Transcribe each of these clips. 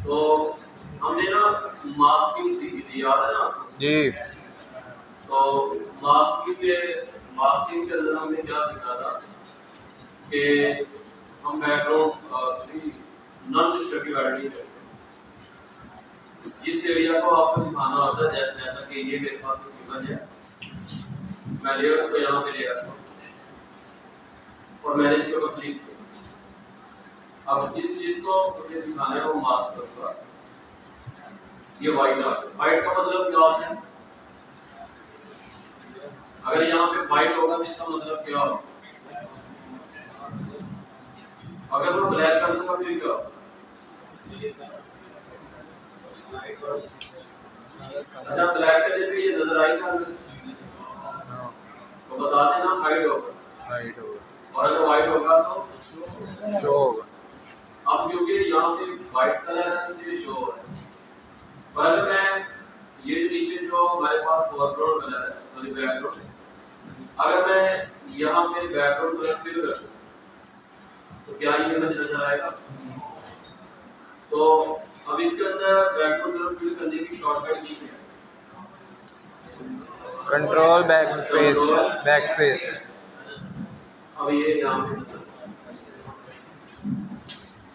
तो हमने ना मास्किंग सीखी थी, याद है ना आपको? जी। तो मास्किंग के अंदर हमने क्या सीखा था कि हम बैकग्राउंड नॉन डिस्ट्रक्टिव एडिटिंग करते हैं। जिस एरिया को आपको दिखाना होता है, जैसा कि ये मेरे पास गिवन है, मैं लेयर को यहाँ पे ले आता हूँ और मैंने इसके ऊपर क्लिक किया। अब जिस चीज को मुझे दिखाना है वो मास्क करूंगा। ये व्हाइट आ गया। व्हाइट का मतलब क्या होता है? अगर यहाँ पे व्हाइट होगा तो इसका मतलब क्या होगा? अगर मैं ब्लैक कर दूंगा फिर क्या होगा? अच्छा, ब्लैक कर दे ये नजर आई था, तो बता देना हाइड होगा। हाइड होगा। और अगर व्हाइट होगा तो शो होगा। अब क्योंकि यहाँ पे व्हाइट कलर है इसलिए शो हो रहा है। और अगर मैं ये नीचे जो हमारे पास फोरग्राउंड कलर है, सॉरी बैकग्राउंड, अगर मैं यहाँ पे बैकग्राउंड कलर फिल कर दूं तो क्या ये मुझे नजर आएगा? तो अब इसके अंदर बैकग्राउंड कलर फिल करने की शॉर्टकट की है कंट्रोल बैक स्पेस। अब ये यहाँ पे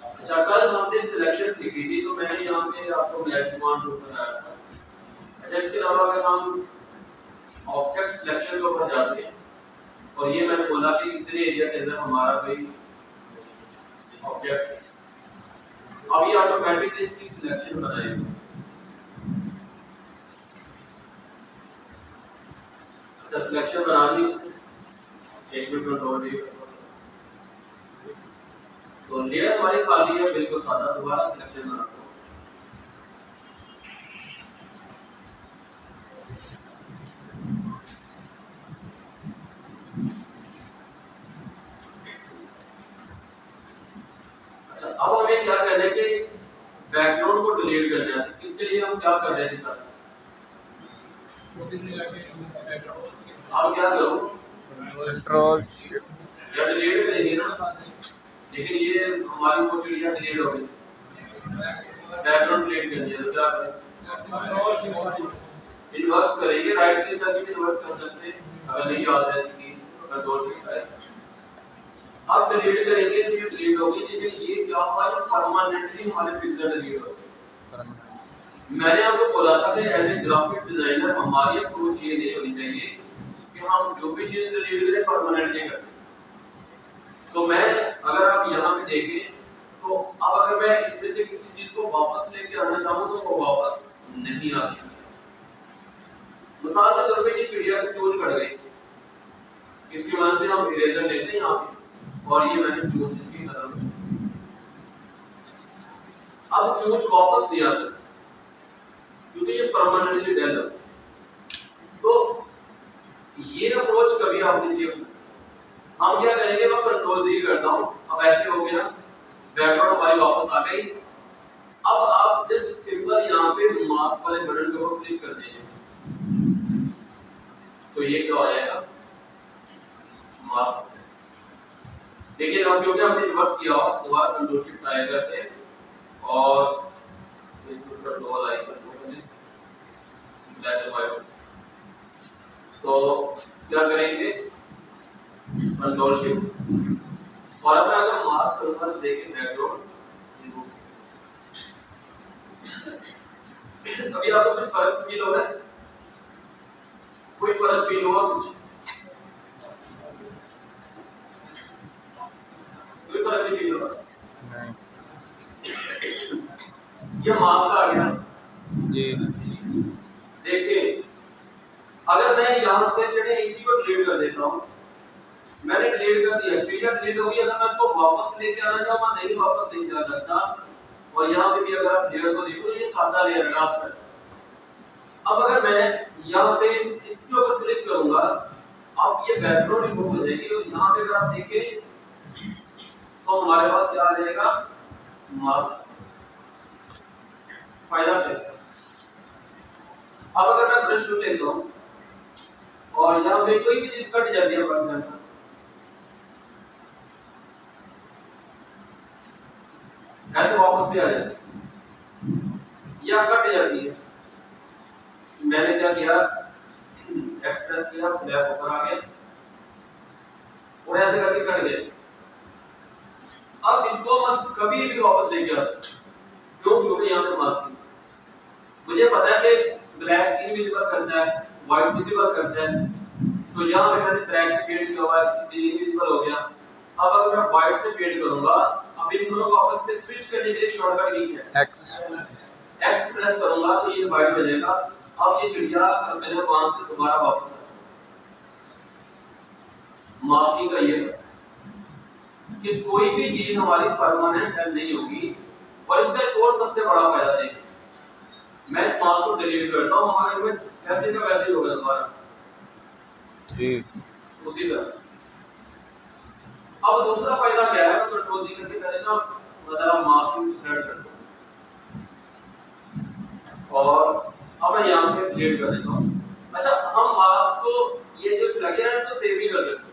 अच्छा, कल हमने सिलेक्शन सीखी थी तो मैंने यहाँ पे आपको ब्लैक कमांड बताया था। अच्छा, इसके अलावा अगर हम ऑब्जेक्ट सिलेक्शन के ऊपर जाते हैं और ये मैंने बोला कि इतने एरिया के अंदर हमारा कोई ऑब्जेक्ट, अभी ऑटोमेटिकली इसकी सिलेक्शन बनाएगी। अच्छा, सिलेक्शन बना ली इसने, एक मिनट कंट्रोल डी, तो लेयर हमारी खाली है बिल्कुल सादा, दोबारा सिलेक्शन बनाते हैं। अच्छा, अब हमें क्या करना है कि बैकग्राउंड को डिलीट करना है। इसके लिए हम क्या कर रहे हैं? अब क्या करूं? कंट्रोल शिफ्ट या डिलीट करेंगे ना, लेकिन ये हमारी वो चिड़िया डिलीट हो गई, बैकग्राउंड डिलीट कर दिया, तो क्या करें? इन्वर्स करेंगे, राइट क्लिक करके इन्वर्स कर सकते हैं, अगर नहीं याद है कि कंट्रोल शिफ्ट है। अब डिलीट करेंगे तो ये डिलीट होगी, लेकिन ये क्या हुआ, ये परमानेंटली हमारे पिक्सल डिलीट हो गए। मैंने आपको बोला था कि एज ए ग्राफिक डिजाइनर हमारी अप्रोच ये नहीं होनी चाहिए कि हम जो भी चीज डिलीट करें परमानेंटली करें। तो मैं, अगर आप यहाँ पे देखें तो अब अगर मैं इसमें से किसी चीज को वापस लेके आना चाहूँ तो वो वापस नहीं आती। मिसाल के तौर पे ये चिड़िया की चोंच कट गई, इसकी वजह से हम इरेजर लेते हैं यहाँ पे और ये मैंने चोंच इसकी खत्म। अब चोंच वापस नहीं आ सकती क्योंकि ये परमानेंटली डेड है। तो ये अप्रोच कभी आप नहीं किया। हम क्या करेंगे, मैं कंट्रोल जी करता हूँ, अब ऐसे हो गया, बैकग्राउंड हमारी वापस आ गई। अब आप जस्ट सिंपल यहाँ पे मास्क वाले बटन के ऊपर क्लिक कर देंगे तो ये क्या हो जाएगा, मास्क। लेकिन अब क्योंकि हमने रिवर्स किया हो, दोबारा कंट्रोल शिफ्ट ट्राई करते हैं और control I black and white. तो क्या करेंगे, कंट्रोल शिफ्ट, और अब अगर मास्क करूंगा तो देखिए बैकग्राउंड, अभी आपको कुछ फर्क फील हो रहा है? कोई फर्क फील हुआ कुछ? कोई फर्क नहीं फील हो रहा? ये मास्क आ गया जी। देखिए, अगर मैं यहाँ से चढ़े इसी को डिलीट कर देता हूँ, मैंने डिलीट कर दिया, चिड़िया डिलीट हो गई। अगर मैं इसको वापस लेके आना चाहूँ मैं नहीं वापस नहीं जा सकता। और यहाँ पे भी अगर आप लेयर को देखो, ये सादा लेयर है ट्रांसपेरेंट। अब अगर मैं यहाँ पे इसके ऊपर क्लिक करूंगा, अब ये बैकग्राउंड रिमूव हो जाएगी और यहाँ पे अगर आप देखें तो हमारे पास क्या आ जाएगा, मास्क फाइनल टेक्स्ट। अब अगर मैं ब्रश टूल लेता हूँ और यहाँ पे कोई भी चीज कट जाती है, फॉर एग्जांपल ऐसे वापस भी आ जाती है, या कट जाती है। मैंने क्या किया, एक्सप्रेस किया, ब्लैक ऊपर आ गया और ऐसे करके कट गए। अब इसको मत कभी भी वापस लेके आ, क्योंकि यहाँ पे मास्किंग मुझे पता है कि ब्लैक इनविजिबल करता है, व्हाइट विजिबल करता है, तो यहाँ पे मैंने ब्लैक से पेंट किया हुआ है इसलिए इनविजिबल हो गया। अब अगर मैं व्हाइट से पेंट करूंगा, अब इन दोनों को आपस में स्विच करने के लिए शॉर्टकट की है एक्स प्रेस करूंगा तो ये व्हाइट हो जाएगा। अब ये चिड़िया मेरे वहां से दोबारा वापस आ, मास्किंग का ये कि कोई भी चीज हमारी परमानेंट नहीं होगी। और इसका एक और सबसे बड़ा फायदा देखिए, मैं इस मास्क को डिलीट करता हूँ, हमारे में वैसे का वैसे ही होगा दोबारा जी उसी तरह। अब दूसरा फायदा क्या है, मैं कंट्रोल जी करके पहले ना मतलब मास्क को सेट कर दूं और अब मैं यहाँ पे डिलीट कर देता हूँ। अच्छा, हम मास्क को ये जो सिलेक्शन है इसको सेव भी कर सकते हैं।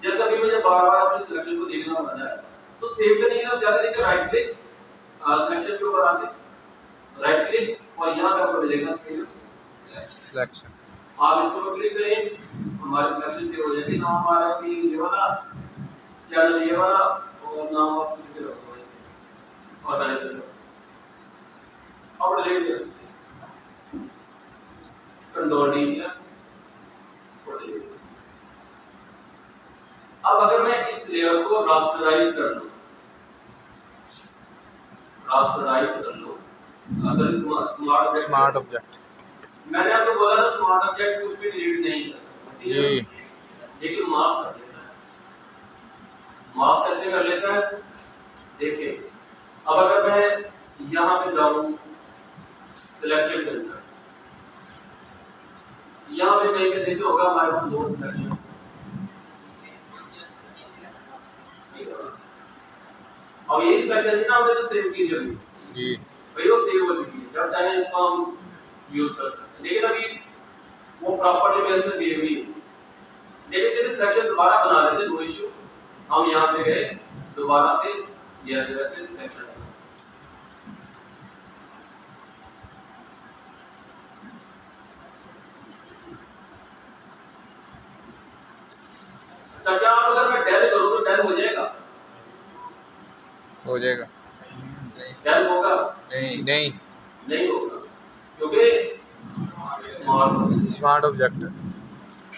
जैसे अभी मुझे बार-बार अपने सिलेक्शन को देखना पड़ता है, तो सेव करने के लिए जाकर देखिए राइट क्लिक, सिलेक्शन के ऊपर आके राइट क्लिक और यहाँ पे आपको मिलेगा सेव सिलेक्शन। आप इसको क्लिक करें, हमारी सिलेक्शन सेव हो जाएगी। नाम हमारा भी ये वाला, चैनल ये वाला और नाम आप कुछ भी रखो और मैंने चलो अब डिलीट कर कंट्रोल डी किया। अब अगर मैं इस लेयर को रास्टराइज कर लूं, रास्टराइज कर लूं, अगर स्मार्ट ऑब्जेक्ट मैंने आपको बोला था स्मार्ट ऑब्जेक्ट कुछ भी डिलीट नहीं करता जी, लेकिन मास्क कर लेता है। मास्क कैसे कर लेता है देखिए, अब अगर मैं यहाँ पे जाऊं सिलेक्शन के अंदर, यहाँ पे कहीं पे देखिए होगा हमारे पास दो सिलेक्शन, और ये सिलेक्शन थी ना हमने जो सेव की थी अभी जी भाई वो सेव हो चुकी है, जब चाहे इसको हम यूज कर सकते हैं। लेकिन अभी वो प्रॉपर्ली मेरे से सेव नहीं, लेकिन चलिए सिलेक्शन दोबारा बना लेते, नो इश्यू। हम यहाँ पे गए दोबारा से ये सिलेक्शन, अच्छा क्या अगर मैं डेल करूँ तो डेल हो जाएगा? हो जाएगा। डेल होगा? नहीं नहीं नहीं होगा क्योंकि स्मार्ट ऑब्जेक्ट।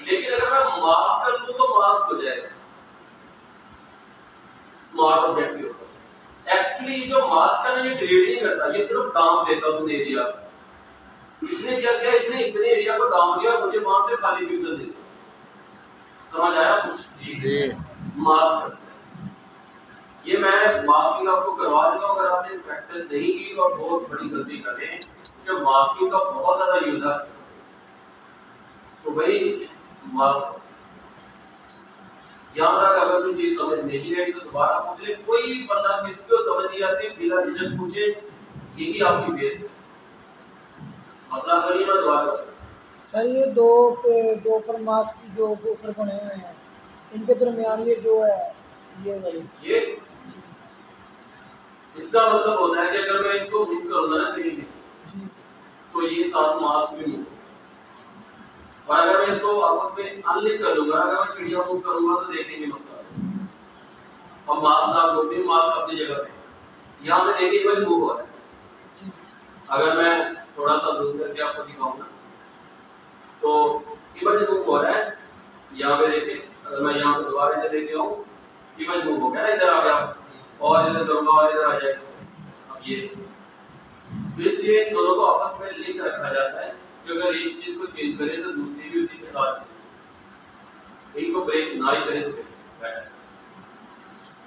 लेकिन अगर मैं मास्क कर लूं तो मास्क हो जाएगा, स्मार्ट ऑब्जेक्ट भी होगा। एक्चुअली जो मास्क का ना ये डिलीट नहीं करता, ये सिर्फ डाउन देता उस एरिया। इसने क्या किया, इसने इतने एरिया को डाउन किया, मुझे वहां से खाली पिक्सल दे दिया। समझ आया कुछ? जी मास्क ये मैं मास्किंग आपको करवा दूंगा अगर आपने प्रैक्टिस नहीं की और बहुत बड़ी गलती करें कि मास्किंग का बहुत ज्यादा यूज है, तो भाई मास्क यहाँ तक अगर कोई चीज समझ नहीं आई तो दोबारा पूछ ले, कोई बंदा किसको समझ नहीं आती बिना झिझक पूछे, यही आपकी बेस है। मसला करिए ना दोबारा सर ये दो पे जो ऊपर मास्क की जो ऊपर बने हुए हैं इनके दरमियान ये जो है ये वाली ये इसका मतलब होता है कि अगर मैं इसको मूव करूंगा ना कहीं भी जी तो ये साथ मास्क भी मूव, और अगर मैं इसको आपस में अनलिंक कर लूंगा, अगर मैं चिड़िया मूव करूंगा तो देखेंगे मसला। अब मास्क आप लोग भी मास्क अपनी जगह पे यहाँ पे देखिए कोई मूव हो रहा है। अगर मैं थोड़ा सा जूम करके आपको दिखाऊंगा तो इमेज मूव हो रहा है, यहाँ पे देखिए अगर मैं यहाँ पे दोबारा इधर लेके आऊँ इमेज मूव हो गया, इधर आ गया और इधर करूंगा और इधर आ जाएगा। अब ये तो इसलिए इन दोनों को आपस में लिंक रखा जाता है कि अगर एक चीज को चेंज करें तो दूसरी भी उसी के साथ चले, इनको ब्रेक ना ही करें तो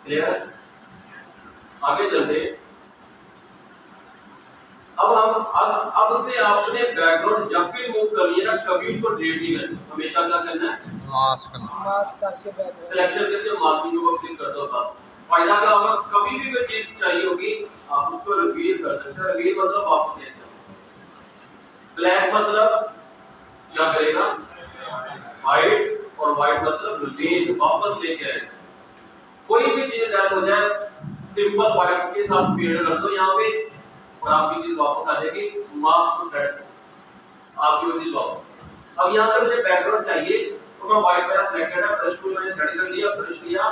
क्लियर। आगे चलते, अब हम अब से आपने बैकग्राउंड जब भी मूव करनी है ना कभी उसको डिलीट नहीं करना, हमेशा क्या करना है मास्क मास्क करके बैक सिलेक्शन करके मास्किंग को क्लिक कर दो। बस फायदा क्या होगा, कभी भी कोई चीज चाहिए होगी आप उसको रिवील कर सकते हैं। रिवील मतलब वापस ले जाओ, ब्लैक मतलब क्या करेगा व्हाइट, और व्हाइट मतलब रिवील वापस लेके आएगा। कोई भी चीज डैम हो जाए सिंपल व्हाइट के साथ पेड़ कर दो यहाँ पे और आपकी चीज वापस आ जाएगी, मास्क को सेट आपकी वो चीज वापस। अब यहाँ से मुझे बैकग्राउंड चाहिए तो मैं व्हाइट मेरा सिलेक्टेड है, ब्रश टूल मैंने सेट कर लिया, ब्रश लिया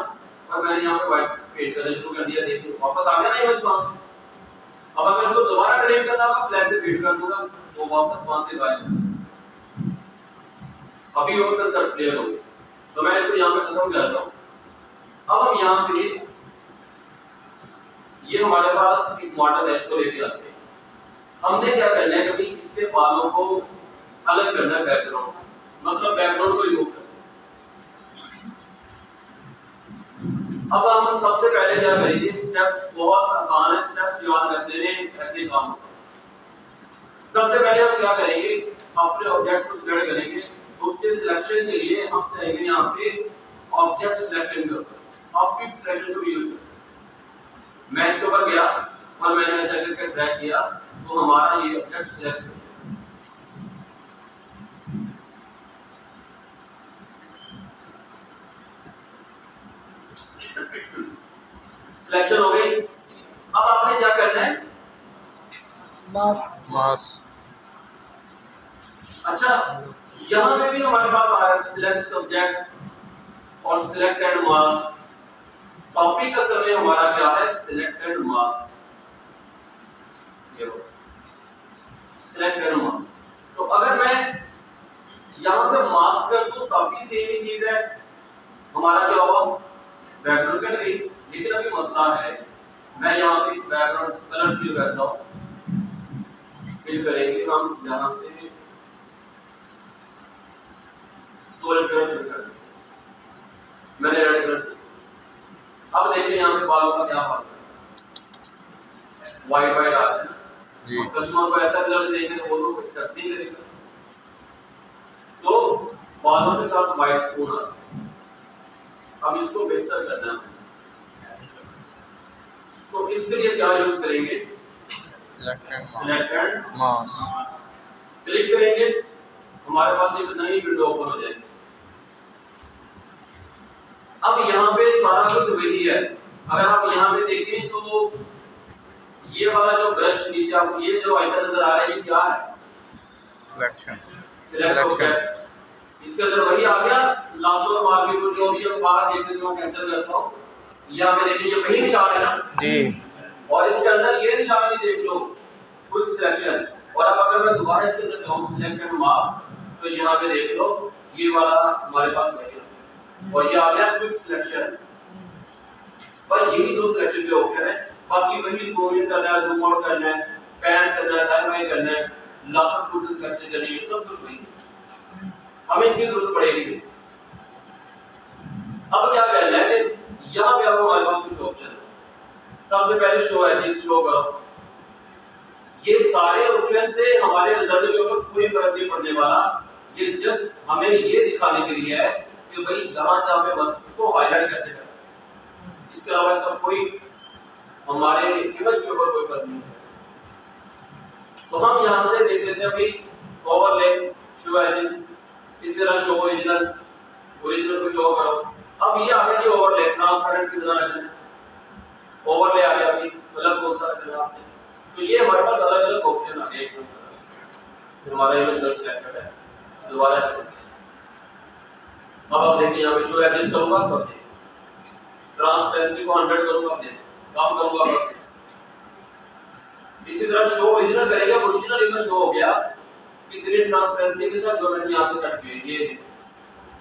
और मैंने यहाँ पे व्हाइट पेंट करना शुरू कर दिया। देखिए वापस आ गया ना इमेज वहाँ। अब अगर इसको दोबारा डिलीट करना होगा फ्लैग से पेंट कर दूंगा, वो वापस वहाँ से गायब। अभी वो कंसेप्ट क्लियर हो गया, तो मैं इसको यहाँ पे खत्म कर रहा हूँ। अब हम यहाँ पे ये हमारे पास एक मॉडल है, इसको लेके आते हैं। हमने क्या करना है, कभी इसके बालों को अलग करना है बैकग्राउंड, मतलब बैकग्राउंड को रिमूव करना। अब हम सबसे पहले क्या करेंगे, स्टेप्स बहुत आसान है, स्टेप्स याद रखते हैं ऐसे काम। सबसे पहले हम क्या करेंगे, अपने ऑब्जेक्ट को सिलेक्ट करेंगे, उसके सिलेक्शन के लिए हम करेंगे यहाँ पे ऑब्जेक्ट सिलेक्शन का, ऑब्जेक्ट सिलेक्शन को यूज करेंगे। मैं इसके ऊपर गया और मैंने ऐसा करके ड्रैग किया तो हमारा ये ऑब्जेक्ट सिलेक्ट सिलेक्शन हो गई। अब आपने क्या करना है, मास्क। अच्छा यहाँ पे भी हमारे पास आ रहा है सिलेक्ट सब्जेक्ट और सिलेक्ट एंड मास्क। टॉपिक का समय हमारा क्या है, select and mask. Select and mask. तो अगर मैं यहां से मास्क कर दूं काफी सेम ही चीज है, हमारा क्या होगा, बैकग्राउंड कट गई। लेकिन अभी मसला है, मैं यहाँ पे बैकग्राउंड कलर फिल करता हूँ। फिल करेंगे हम यहाँ से सोलिड कलर फिल कर, मैंने रेड कलर। अब देखिए यहाँ पे बालों का क्या हाल है, व्हाइट व्हाइट आ रहा है जी। कस्टमर को ऐसा कलर देंगे तो वो लोग एक्सेप्ट नहीं करेगा, तो बालों के साथ व्हाइट टोन आता है। अब इसको बेहतर करना है, तो इसके लिए क्या यूज करेंगे, सिलेक्ट एंड मास्क। क्लिक करेंगे, हमारे पास एक नई विंडो ओपन हो जाएगी। अब यहाँ पे सारा कुछ वही है। अगर आप यहाँ पे देखें तो ये वाला जो ब्रश नीचे आपको ये जो आइकन नजर आ रहा है, ये क्या है, सिलेक्शन। इसके अंदर वही आ गया, लास्ट और मार्क को जो भी हम बाहर देखते हैं कैंसिल करता हूँ। यहाँ पे देखिए ये वही निशान है ना जी, और इसके अंदर ये निशान भी देख लो, क्विक सिलेक्शन। और अब अगर मैं दोबारा इसके अंदर जाऊँ सिलेक्ट एंड मास्क, तो यहाँ पे देख लो ये वाला हमारे पास वही है और ये आ गया क्विक सिलेक्शन। पर यही दो सिलेक्शन के ऑप्शन है, बाकी वही जूम इन करना है, जूम आउट करना है, पैन करना है, टाइम बाय करना है, लास्ट टूल से सिलेक्शन करनी है, सब कुछ वही हमें इनकी जरूरत पड़ेगी। अब क्या करना है कि यहाँ पे अब हमारे पास कुछ ऑप्शन है। सबसे पहले शो एजेस शो करो। ये सारे ऑप्शन से हमारे रिजल्ट के ऊपर कोई फर्क नहीं पड़ने वाला, ये जस्ट हमें ये दिखाने के लिए है कि भाई जहां जहां पे वस्तु को हाईलाइट कैसे करना। इसके अलावा इसका कोई हमारे इमेज के ऊपर कोई फर्क नहीं है। तो हम यहाँ से देख लेते हैं भाई ओवरले, शो एजेस, इस तरह शो ओरिजिनल, ओरिजिनल को शो करो। अब ये आ गया कि ओवरले ट्रांसपेरेंट की तरह रखना है, ओवरले आ गया अभी अलग कौन सा रखना आपने। तो ये हमारे पास अलग अलग ऑप्शन आ गए, हमारा ये सर्च सेलेक्टेड है। दोबारा से अब आप देखिए यहाँ पे शो एड्रेस करूंगा कर दे, ट्रांसपेरेंसी को 100 करूंगा दे, कम करूंगा कर दे। इसी तरह शो ओरिजिनल करेगा, ओरिजिनल इनका शो हो गया कितनी ट्रांसपेरेंसी के साथ, जो मैंने यहाँ पे सेट किया ये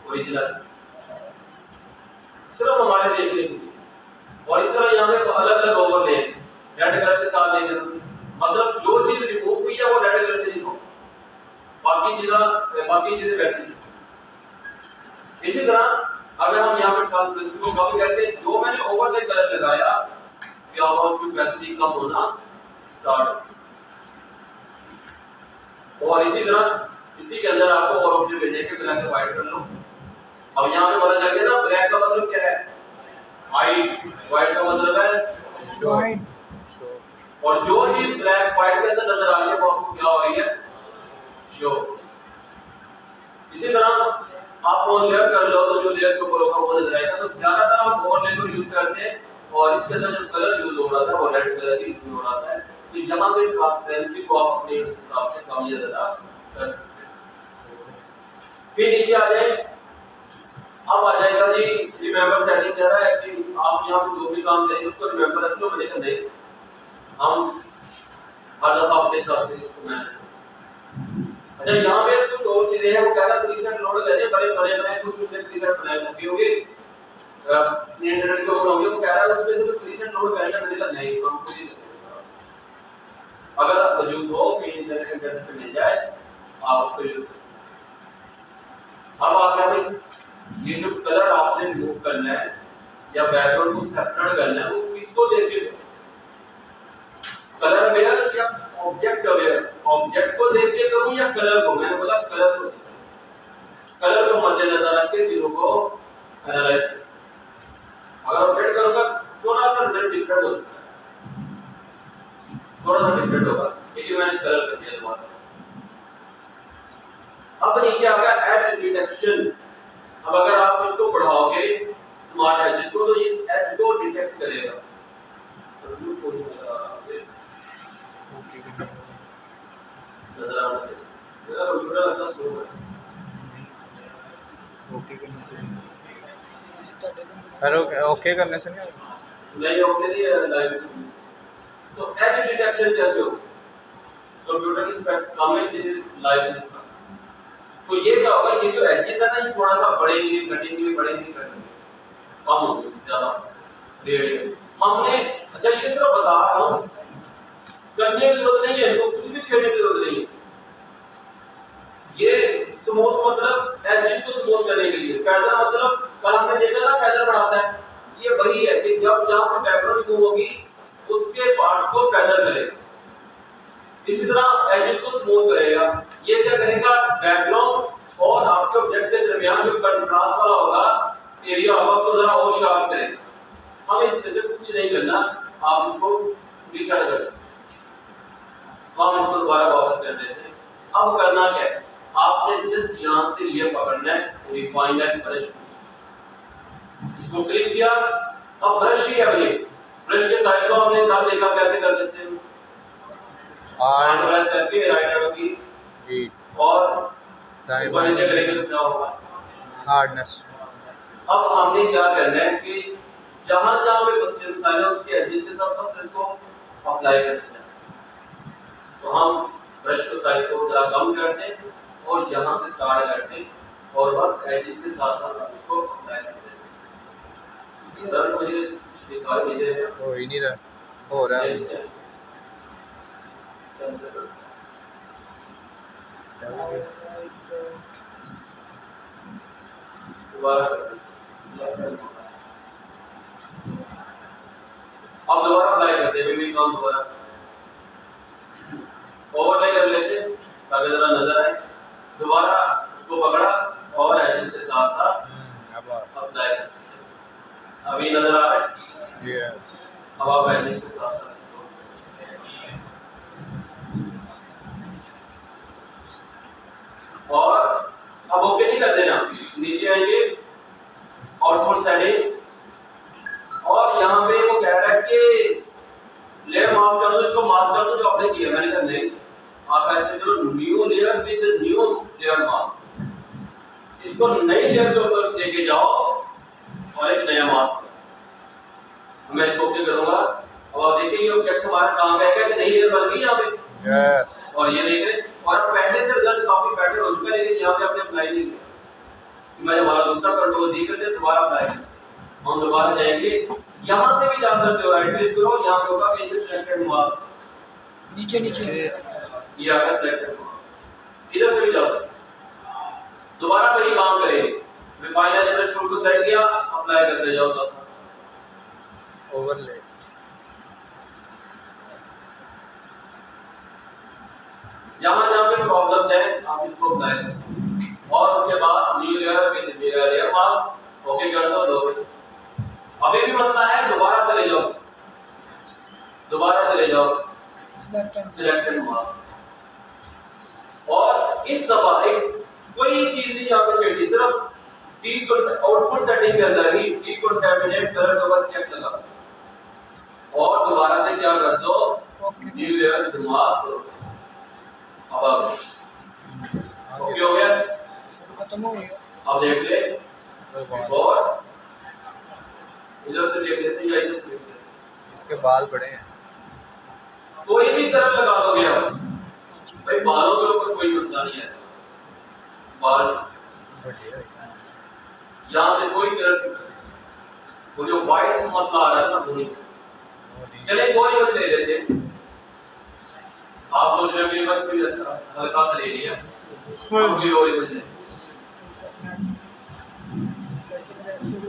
ओरिजिनल सिर्फ हमारे देखने के लिए। और इस तरह यहाँ पे अलग अलग ओवरले रेड कलर के साथ देख रहे, मतलब जो चीज रिमूव हुई है वो रेड कलर से दिखो, बाकी चीजें वैसी। इसी तरह अगर हम यहाँ पे ट्रांसपेरेंसी को कम करते हैं, जो मैंने ओवरले कलर लगाया क्या होगा, उसकी ओपेसिटी कम होना स्टार्ट। और इसी तरह इसी के अंदर आपको और ऑप्शन मिलेंगे कि ब्लैक एंड व्हाइट कर लो। अब यहाँ पे पता चल गया ना ब्लैक का मतलब क्या है, व्हाइट, व्हाइट का मतलब है शो। और जो चीज ब्लैक व्हाइट के अंदर नजर आ रही है वो आपको क्या हो रही है, शो। इसी तरह आप वो लेयर कर लो तो जो लेयर के ऊपर होगा वो नजर आएगा। तो ज्यादातर हम ओवरले को यूज करते हैं और इसके अंदर जो कलर यूज हो रहा था वो रेड कलर ही यूज हो रहा था। तो यहाँ पे ट्रांसपेरेंसी को आप अपने हिसाब से कम या ज्यादा कर सकते हैं। फिर नीचे आ जाए, अब आ जाएगा जी रिमेंबर सेटिंग कह रहा है कि आप यहाँ पे जो भी काम करेंगे उसको रिमेंबर रख लो, मैंने कहा नहीं, हम हर दफा अपने हिसाब से इसको मैनेज। अच्छा यहाँ पे कुछ और चीजें हैं, वो कह रहा है प्रीसेट लोड करने बड़े बड़े बनाए, कुछ उसने प्रीसेट बनाए होंगे इंटरनेट के ऊपर होंगे, वो कह रहा है उसमें तो प्रीसेट लोड करना, मैंने कहा नहीं, हम खुद ही अगर आप वजूद हो कि इंटरनेट पे मिल जाए आप उसको यूज करें। अब आ गया भाई ये जो कलर आपने मूव करना है या बैकग्राउंड को सेपरेट करना है वो किसको देख के कलर अवेयर या ऑब्जेक्ट अवेयर, ऑब्जेक्ट को देख के करूं या कलर को, मैंने बोला कलर को, कलर को मद्देनजर रख के चीजों को एनालाइज कर। अगर ऑब्जेक्ट करूंगा थोड़ा सा रिजल्ट डिफरेंट होगा, थोड़ा सा डिफरेंट होगा, क्योंकि मैंने कलर कर दिया दोबारा। अब नीचे आ गया एज डिटेक्शन। अब अगर आप इसको बढ़ाओगे स्मार्ट एज को तो ये एज को डिटेक्ट करेगा। नजर आ रहा है मेरा कंप्यूटर अच्छा स्लो है। ओके करने से सर ओके करने से नहीं ओके नहीं है लाइव। तो एज डिटेक्शन कैसे हो कंप्यूटर की स्पेक कम से लाइव। तो ये क्या होगा, ये जो एजेस है ना ये थोड़ा सा बढ़ेंगे घटेंगे बढ़ेंगे घटेंगे कम होंगे ज्यादा रेडियस हमने। अच्छा ये सिर्फ बता रहा हूं, करने की जरूरत नहीं है, इनको कुछ भी छेड़ने की जरूरत नहीं है। ये स्मूथ मतलब एजेस को स्मूथ करने के लिए, फेदर मतलब कल हमने देखा ना फेदर बढ़ाता है, ये वही है कि जब जहां से बैकग्राउंड मूव होगी उसके पार्ट्स को फेदर मिलेगा। इसी तरह एजेस को स्मूथ करेगा। ये क्या करेगा, बैकग्राउंड और आपके ऑब्जेक्ट के दरमियान जो कंट्रास्ट वाला होगा एरिया होगा उसको जरा और शार्प करेगा। हमें इसमें से कुछ नहीं करना, आप इसको रिसेट कर दें, हम इसको दोबारा वापस कर देते हैं। अब करना क्या है, आपने जस्ट यहां से ये पकड़ना है रिफाइन एंड ब्रश, इसको क्लिक किया। अब ब्रश ही है, ये ब्रश के साइड को हमने कल देखा कैसे कर सकते हैं, प्रेस करके राइट एरो की जी और दाएं नीचे करेंगे तो क्या होगा हार्डनेस। अब हमने क्या करना है कि जहां जहां पे मसले सारे उसके एजेस के साथ बस इसको अप्लाई कर देना है। तो हम ब्रश को साइज को जरा कम करते हैं और यहां से स्टार्ट करते हैं और बस एजेस के साथ साथ उसको अप्लाई कर देते हैं। सर मुझे कुछ दिखाई नहीं दे रहा, हो ही नहीं रहा, हो रहा है अब दोबारा अप्लाई करते हैं, भी काम दोबारा ओवरले कर लेते हैं ताकि जरा नजर आए। दोबारा उसको पकड़ा और एजेस के साथ साथ अब अप्लाई करते हैं। अभी नजर आ रहा है, ये अब आप एजेस के साथ साथ और अब ओके नहीं कर देना, नीचे आएंगे आउटपुट सेटिंग और यहाँ पे वो कह रहा है कि लेयर मास्क कर दो, इसको मास्क कर दो जो आपने किया। मैंने कहा नहीं, आप ऐसे करो new layer with new layer mask, इसको नई लेयर के ऊपर लेके जाओ और एक नया मास्क। मैं इसको ओके करूंगा। अब आप देखिए ये ऑब्जेक्ट हमारा काम रहेगा कि नई लेयर बन गई यहाँ पे, यस और ये देख रहे हैं और अब पहले से रिजल्ट काफी बेटर हो चुका है, लेकिन यहाँ पे आपने अप्लाई नहीं किया। मैं हमारा दूसरा कंट्रोल दी करते दोबारा अप्लाई करें, हम दोबारा जाएंगे, यहाँ से भी जा सकते हो, राइट क्लिक करो, यहाँ पे होगा कि सिलेक्टेड मार्क, नीचे नीचे ये आपका सिलेक्टेड मार्क, इधर से भी जा सकते हो। दोबारा वही काम करेंगे, रिफाइन एज ब्रश टूल को सेलेक्ट किया, अप्लाई करते जाओ साथ ओवरले जहां जहां पे प्रॉब्लम्स है आप इसको अप्लाई करो और उसके बाद new layer with layer mask okay कर दो। अभी भी मसला है, दोबारा चले जाओ, दोबारा चले जाओ सिलेक्टेड मास्क और इस दफा एक कोई चीज नहीं यहाँ पे छेड़ी, सिर्फ टी आउटपुट सेटिंग के अंदर ही टी कंटैमिनेट कलर कवर चेक लगा और दोबारा से क्या कर दो okay new layer with mask. अब ओके हो गया। सब खत्म हो गया। अब देख ले बाल। और इधर से देख लेते हैं या इधर से देख लेते हैं। इसके बाल बड़े हैं। कोई भी कलर लगा दोगे आप भाई, बालों के ऊपर कोई मसला नहीं है। बाल बढ़िया है। यहाँ से कोई कलर, वो जो व्हाइट मसला आ रहा है ना वो नहीं। वो नहीं। चले कोई मत ले लेते हैं। आप सोच रहे हो कि बस कोई अच्छा हल्का सा ले लिया, कोई और ही बदले।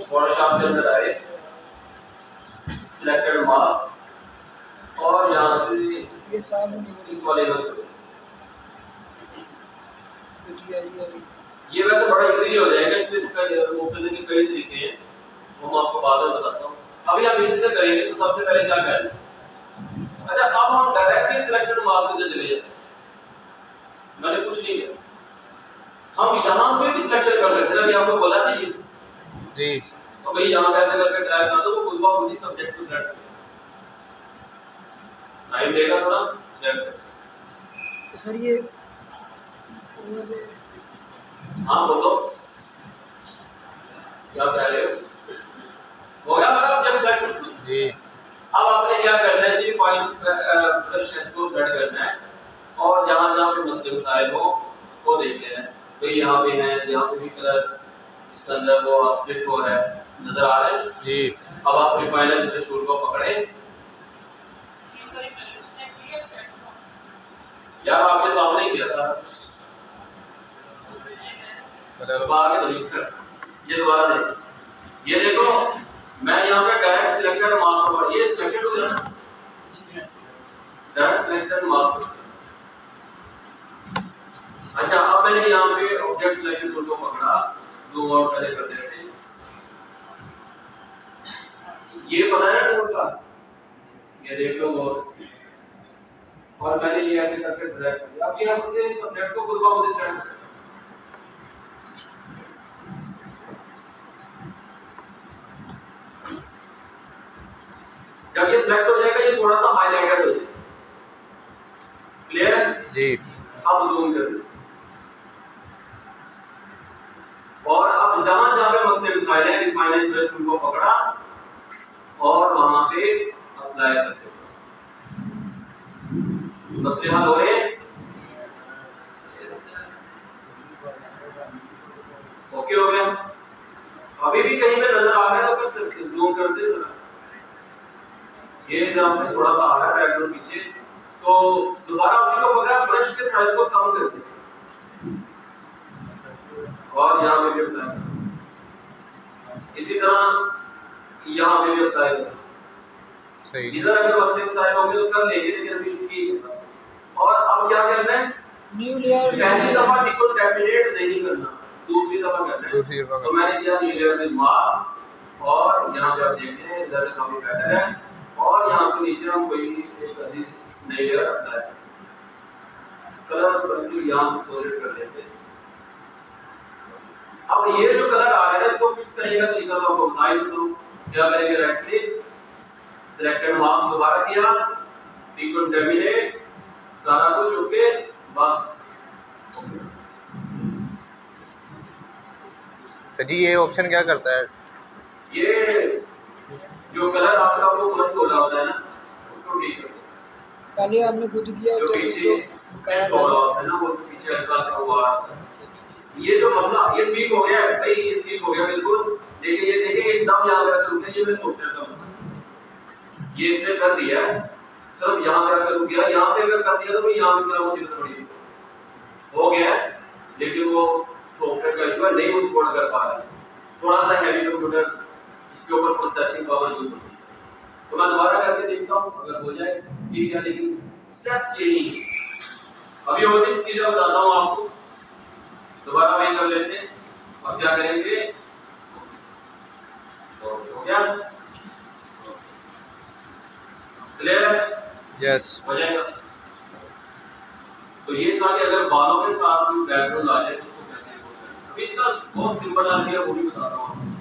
फोटोशॉप के अंदर आए, सिलेक्टेड मास्क और यहाँ से ये सामने इस वाले में करो। ये ये वैसे बड़ा इजीली हो जाएगा, इसमें वो करने के कई तरीके हैं, वो मैं आपको बाद में बताता हूँ। अभी आप इसी से करेंगे तो सबसे पहले क्या करना है। अच्छा, अब हम डायरेक्टली सिलेक्टेड मार्क पे चले जाते हैं। मैंने कुछ नहीं किया, हम यहाँ पे भी सिलेक्शन कर सकते हैं। अभी आपको बोला था ये जी तो भाई यहाँ पे ऐसे करके ड्रैग कर दो, वो खुद ब खुद ही सब्जेक्ट को सिलेक्ट टाइम लेगा थोड़ा सिलेक्ट। तो सर ये हाँ बोलो क्या कह रहे हो। हो गया मतलब जब सिलेक्ट। जी। अब आपने क्या करना है जी, फाइल प्रेफरेंस को सेट करना है और जहां जहां पे मसले मसाइल हो उसको देख लेना है। तो यहाँ पे है, यहाँ पे भी कलर इसके अंदर वो स्प्लिट हो रहा है, नजर आ रहा है जी। अब आप रिफाइनर इंटरेस्ट टूल को पकड़े। यार आपके सामने ही किया था, आगे तो नहीं कर। ये दोबारा देख, ये देखो मैं यहाँ पे डायरेक्ट सिलेक्टेड मार्क पर, ये सिलेक्टेड हो जाना, डायरेक्ट सिलेक्टेड मार्क। अच्छा, अब मैंने यहाँ पे ऑब्जेक्ट सिलेक्शन टूल को पकड़ा, जूम आउट पहले कर देते हैं। ये पता है टूल का, ये देख लो वो, और मैंने ये ऐसे करके ड्रैग कर दिया। अब ये अपने सब्जेक्ट को खुद ब खुद सेट कर। जब ये सिलेक्ट हो जाएगा ये थोड़ा सा हाईलाइटेड हो जाएगा, क्लियर है जी। अब जूम कर लो और अब जहां जहां पे मसले मसाइल है रिफाइनर इंटरेस्ट टूल को पकड़ा और वहां पे अप्लाई करते हो, मसले हल हो रहे। ओके हो गया। अभी भी कहीं पे नजर आ रहा है तो कर सकते हैं, जूम कर दे जरा। ये जहां पे थोड़ा सा आ रहा है बैकग्राउंड पीछे, तो दोबारा उसी को पकड़ा, ब्रश के साइज को कम कर दे और यहाँ पे भी अप्लाई। इसी तरह यहाँ पे भी अप्लाई करें। सही। इधर अगर मसले मसाइल होंगे तो कर लेंगे, लेकिन अभी ठीक है। और अब क्या करना है, न्यू लेयर पहली दफा डिकॉन्टैमिनेट नहीं करना, दूसरी दफा करना है। दूसरी दफा तो मैंने किया न्यू लेयर विद मास्क और यहाँ पे आप देखते हैं इधर काफी बेटर है और यहाँ पे नीचे हम कोई एक नई लेयर अप्लाई कलर बल्कि यहाँ सॉलिड कर लेते हैं। अब ये जो कलर आ रहा है इसको फिक्स करने का तरीका तो आपको बता ही देता हूँ। क्या करेंगे, राइट क्लिक, सिलेक्टेड मास्क दोबारा किया, डिकॉन्टैमिनेट, सारा कुछ ओके, बस। तो जी ये ऑप्शन क्या करता है? ये जो कलर आपका वो मच हो रहा होता है ना उसको ठीक कर दो। पहले आपने खुद किया जो तो पीछे कलर हो रहा होता है ना वो पीछे हल्का सा हुआ आता है। ये जो मसला ये ठीक हो गया भाई, ये ठीक हो गया बिल्कुल। लेकिन ये देखिए एकदम यहाँ पे आकर रुके, ये मैं सॉफ्टवेयर का मसला ये इसने कर दिया है, सिर्फ यहाँ पे आकर रुक गया। यहाँ पे अगर कर दिया तो भाई यहाँ पे क्या मुसीबत बड़ी हो गया है, लेकिन वो सॉफ्टवेयर का इशू है, नहीं वो सपोर्ट कर पा रहा है। थोड़ा सा हैवी कंप्यूटर इसके ऊपर प्रोसेसिंग पावर यूज होती है। तो मैं दोबारा करके देखता हूँ, अगर हो जाए ठीक है, लेकिन स्टेप्स ये नहीं है। अभी और भी चीजें बताता हूँ आपको, दोबारा वही कर लेते हैं और क्या करेंगे, हो गया क्लियर है? यस। हो जाएगा। तो ये था कि अगर बालों के साथ भी बैकग्राउंड आ जाए तो उसको कैसे बोलते हैं। अभी इसका बहुत सिंपल आइडिया वो भी बता रहा हूँ।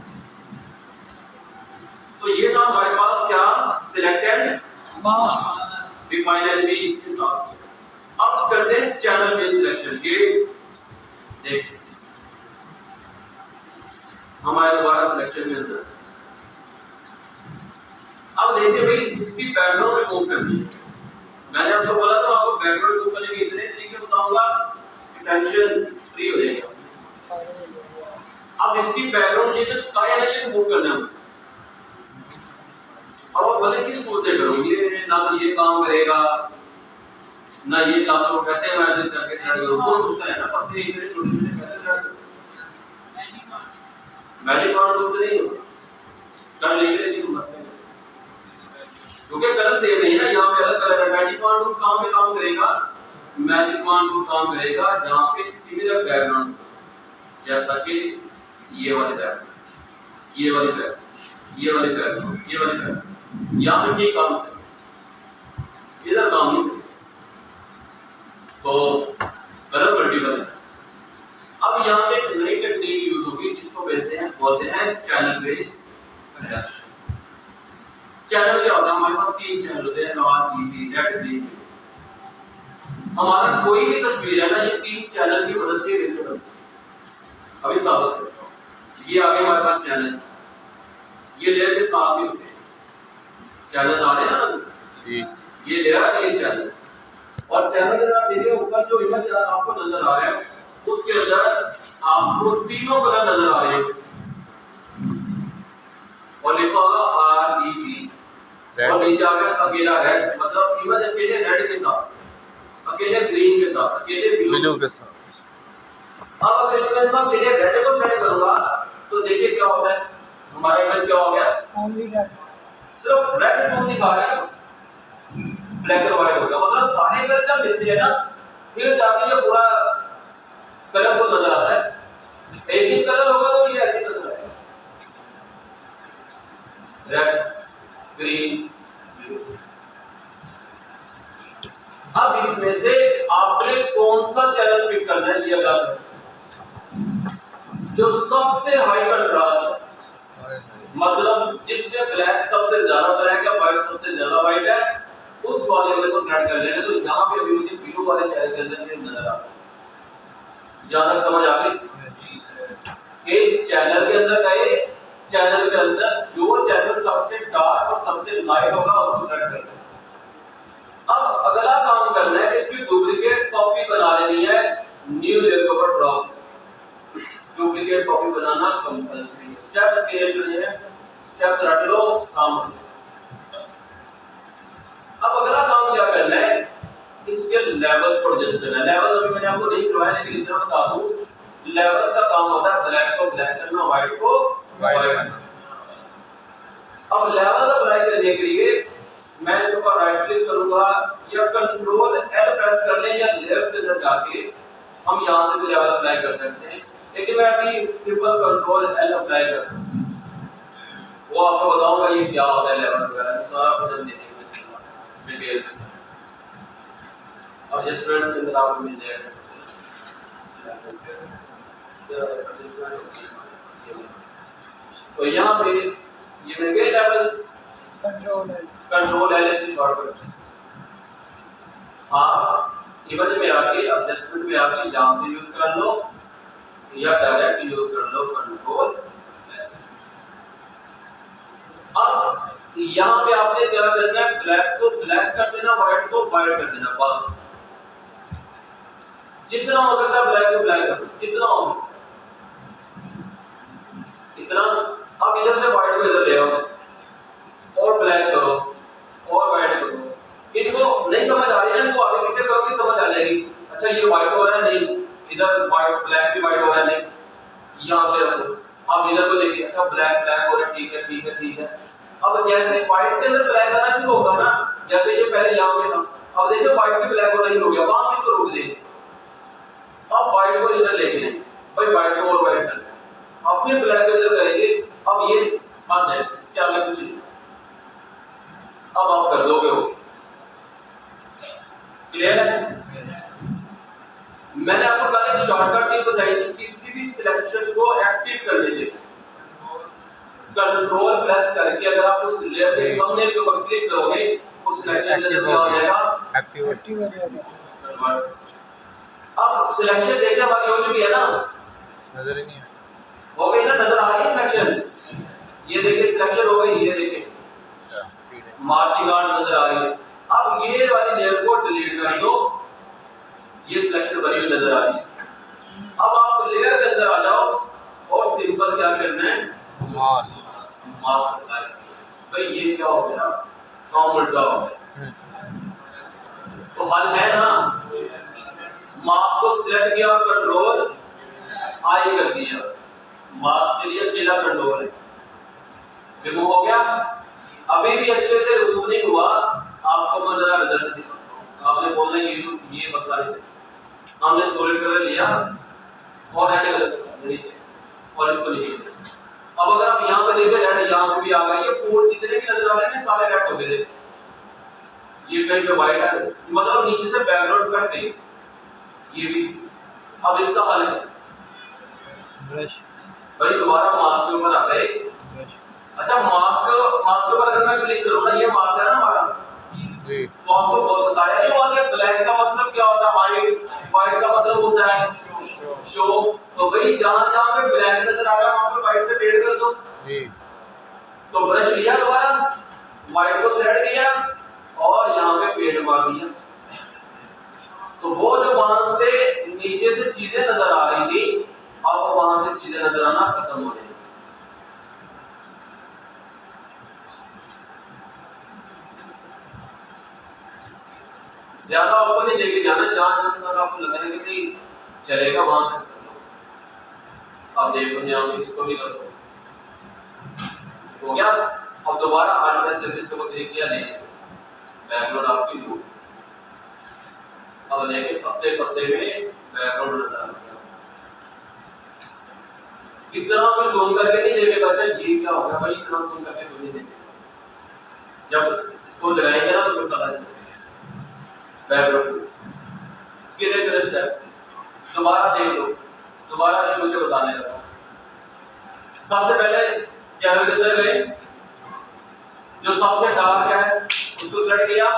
तो ये था हमारे पास क्या, सिलेक्टेड मास्क डिफाइन एज भी इसके साथ किया। अब करते हैं चैनल बेस्ड सिलेक्शन। ये देख हमारे दोबारा सिलेक्शन में अंदर अब देखिए भाई इसकी बैकग्राउंड रिमूव करनी है। मैंने आपको बोला था आपको बैकग्राउंड रिमूव करने के इतने तरीके बताऊंगा कि टेंशन फ्री हो जाएगा। अब इसकी बैकग्राउंड ये जो स्काई है ना ये रिमूव करना है। अब आप बोले किस टूल से करूं, ये ना तो ये काम करेगा ना ये क्लासरूम कैसे मैनेज करके सेट करूं, बहुत मुश्किल है ना। पत्ते इतने छोटे छोटे कैसे सेट करूं, मैजिक वॉन्ड टूल से नहीं होगा। कर लेंगे लेकिन मसले क्योंकि कलर सेम नहीं है ना, यहाँ पे अलग कलर है। मैजिक वॉन्ड टूल काम में काम करेगा, मैजिक वॉन्ड टूल काम करेगा जहाँ पे सिमिलर बैकग्राउंड, जैसा कि ये वाले बैकग्राउंड, ये वाले बैकग्राउंड, ये वाले बैकग्राउंड, ये वाले बैकग्राउंड, यहाँ पे ठीक काम करेगा, इधर काम नहीं करेगा। तो कलर मल्टीपल है। अब यहाँ पे एक नई टेक्निक यूज होगी जिसको बोलते हैं चैनल बेस्ड। चैनल क्या होता है, हमारे पास 3 चैनल होते हैं, नॉर्थ, जीपी, रेड, ग्रीन। हमारा कोई भी तस्वीर है ना ये 3 चैनल की मदद से रिलीज होती है। अभी साबित करता हूं। ये आगे हमारे पास चैनल, ये लेयर के साथ भी होते हैं चैनल आ रहे हैं ना जी, ये लेयर है, ये चैनल। और चैनल के अंदर देखिए ऊपर जो इमेज आपको नजर आ रहा है उसके अंदर आपको तीनों कलर नजर आ रहे हैं और लिखा होगा RGB और नीचे आ गया अकेला रेड, मतलब इमेज अकेले रेड के साथ, अकेले ग्रीन के साथ, अकेले ब्लू के साथ। अब अगर इसमें मैं अकेले रेड को सेट करूंगा तो देखिए क्या होता है, हमारा इमेज क्या हो गया, ओनली रेड, सिर्फ रेड टोन दिखा रहा है, ब्लैक एंड व्हाइट हो गया। मतलब सारे कलर जब मिलते हैं ना फिर जाके ये पूरा कलरफुल नजर आता है। एक ही कलर होगा तो ये ऐसे नजर आएगा, रेड, ग्रीन, ब्लू। अब इसमें से आपने कौन सा चैनल पिक करना है ये अलग है। जो सबसे हाई कंट्रास्ट है, मतलब जिसमें ब्लैक सबसे ज्यादा ब्लैक है, व्हाइट सबसे ज्यादा व्हाइट है, उस वाले को सेलेक्ट कर लेना। तो यहाँ पे अभी मुझे ब्लू वाले चैनल के अंदर नजर आ रहा है। ज्यादा समझ आ गई कि चैनल के अंदर गए, चैनल के अंदर जो चैनल सबसे डार्क और सबसे लाइट होगा उसको सेलेक्ट कर लेना। अब अगला काम करना है कि इसकी डुप्लीकेट कॉपी बना लेनी है, न्यू लेयर के ऊपर ड्रॉ। डुप्लीकेट कॉपी बनाना कंपल्सरी है। स्टेप्स के लिए जो है स्टेप्स रट लो, काम हो। अब अगला काम क्या करना है, इसके लेवल्स को एडजस्ट करना है। लेवल अभी मैंने आपको नहीं करवाया लेकिन इतना बता दूं, लेवल का काम होता है ब्लैक को ब्लैक करना, व्हाइट को व्हाइट करना। अब लेवल अप्लाई करने के लिए मैं इसके ऊपर राइट क्लिक करूंगा या कंट्रोल एल प्रेस कर लें या लेयर्स के अंदर जाके हम यहां से भी लेवल अप्लाई कर सकते हैं। लेकिन मैं अभी सिंपल कंट्रोल एल अप्लाई करता हूं, वो आपको बताऊंगा ये क्या होता है लेवल वगैरह सारा कुछ देने डिटेल और एडजस्टमेंट के अंदर आपको मिल जाएगा। तो यहाँ पे ये मिल गए लेवल्स, कंट्रोल एल इसकी शॉर्टकट। आप इमेज में आके एडजस्टमेंट में आके यहाँ से यूज कर लो या डायरेक्ट यूज कर लो कंट्रोल। अब यहाँ पे आपने क्या करना है, ब्लैक को ब्लैक कर देना, व्हाइट को व्हाइट कर देना। बस जितना हो सकता है ब्लैक को ब्लैक करो, जितना हो सकता इतना। अब इधर से व्हाइट को इधर ले आओ और ब्लैक करो और व्हाइट करो। इनको नहीं समझ आ रही है इनको आगे पीछे करोगे समझ आ जाएगी। अच्छा ये व्हाइट हो रहा है, नहीं इधर व्हाइट ब्लैक भी व्हाइट हो रहा है, नहीं यहाँ पे रखो। अब इधर को देखिए, अच्छा ब्लैक ब्लैक हो रहा है, ठीक है ठीक है ठीक है। अब जैसे व्हाइट के अंदर ब्लैक आना शुरू होगा ना, जैसे ये पहले यहाँ पे था, अब देखिए व्हाइट भी ब्लैक होना शुरू हो गया, वहां इसको रोक देंगे। अब व्हाइट को इधर लेके आए भाई, व्हाइट को और व्हाइट कर, अब फिर ब्लैक को इधर करेंगे। अब ये बात है, इसके आगे कुछ नहीं। अब आप कर दोगे हो, क्लियर है। मैंने आपको कल एक शॉर्टकट भी बताई थी किसी भी सिलेक्शन को एक्टिव करने के लिए। कंट्रोल प्रेस करके अगर आप उस लेयर के थंबनेल के ऊपर क्लिक करोगे उस सिलेक्शन के अंदर क्या हो जाएगा, एक्टिव एक्टिव हो जाएगा। अब सिलेक्शन देखने वाली हो चुकी है ना, नजर ही नहीं है। हो गई ना, नजर आ रही है सिलेक्शन। ये देखिए सिलेक्शन हो गई, ये देखिए अच्छा ठीक है। मार्चिंग आर्ट नजर आ रही है। अब ये वाली लेयर को डिलीट कर दो, ये सिलेक्शन बनी हुई नजर आ रही है। अब आप लेयर के अंदर आ जाओ और सिंपल क्या करना है, मास्क। मास्क करना है। भाई ये क्या हो गया, काम उल्टा हो गया। तो हल है ना, मास्क को सेलेक्ट किया, कंट्रोल आई कर दिया, मास्क के लिए अकेला कंट्रोल है, रिमूव हो गया। अभी भी अच्छे से रिमूव नहीं हुआ, आपको मैं जरा रिजल्ट दिखाता हूं। आपने बोलना ये मसला है, हमने सॉलिड कलर लिया और रेड कलर नीचे और इसको नीचे। अब अगर आप यहाँ पे देखें रेड यहाँ पे भी आ गई है, पोर्ट जितने भी नजर आ रहे हैं सारे रेड हो गए थे। ये कहीं पे व्हाइट है, मतलब नीचे से बैकग्राउंड कट गई ये भी। अब इसका हल है ब्रश। भाई दोबारा मास्क के ऊपर आ गए। अच्छा मास्क के ऊपर अगर मैं क्लिक करूँ ना, ये मास्क है ना हमारा जी। तो आपको बहुत बताया नहीं हुआ कि ब्लैक का मतलब क्या होता है, व्हाइट का मतलब होता है शो। तो भाई जहां जहां पे ब्लैक नजर आ रहा है वहां पे व्हाइट से फेड कर दो जी। तो ब्रश लिया दोबारा, व्हाइट को सेट किया और यहाँ पे पेंट मार दिया। तो वो जो वहां से नीचे से चीजें नजर आ रही थी, अब वहां से चीजें नजर आना खत्म हो गई। ज्यादा ऊपर नहीं लेके जाना, जहां जहां तक आपको लग रहा है कि नहीं चलेगा वहां तक कर लो। अब देखो यहाँ पे इसको भी कर दो, हो गया। अब दोबारा आर्ट सर्विस को क्लिक किया, नहीं बैकग्राउंड आपकी ब्लू। अब देखिए पत्ते पत्ते में बैकग्राउंड नजर आ रहा है। इतना तो जूम करके नहीं देखेगा, अच्छा ये क्या होगा भाई, इतना जूम करके तो नहीं देखेगा। जब इसको लगाएंगे ना तो फिर पता चलेगा बैकग्राउंड कितने स्टेप। दोबारा देख लो, दोबारा शुरू से बताने लगा। सबसे पहले चैनल के अंदर गए, जो सबसे डार्क है उसको सेलेक्ट किया,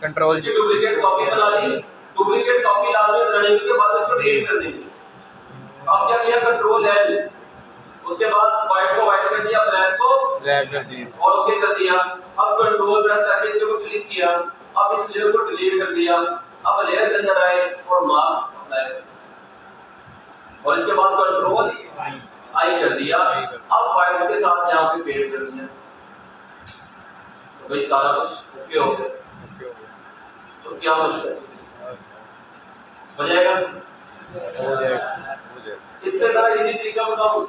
कंट्रोल इसकी डुप्लीकेट कॉपी बना ली। डुप्लीकेट कॉपी लाजमी बनाने के बाद उसको डिलीट कर देंगे। अब क्या किया, कंट्रोल एल, उसके बाद व्हाइट को व्हाइट कर दिया, ब्लैक को ब्लैक कर दिया और ओके कर दिया। अब कंट्रोल प्रेस करके इसके ऊपर क्लिक किया, अब इस लेयर को डिलीट कर दिया। अब लेयर के अंदर आए और मास्क अप्लाई कर दिया और इसके बाद कंट्रोल आई कर दिया। अब व्हाइट के साथ यहाँ पे पेंट कर दिया, तो भाई सारा कुछ ओके हो गया। तो क्या मुश्किल हो जाएगा, हो जाएगा। इससे बड़ा इजी तरीका बताऊं,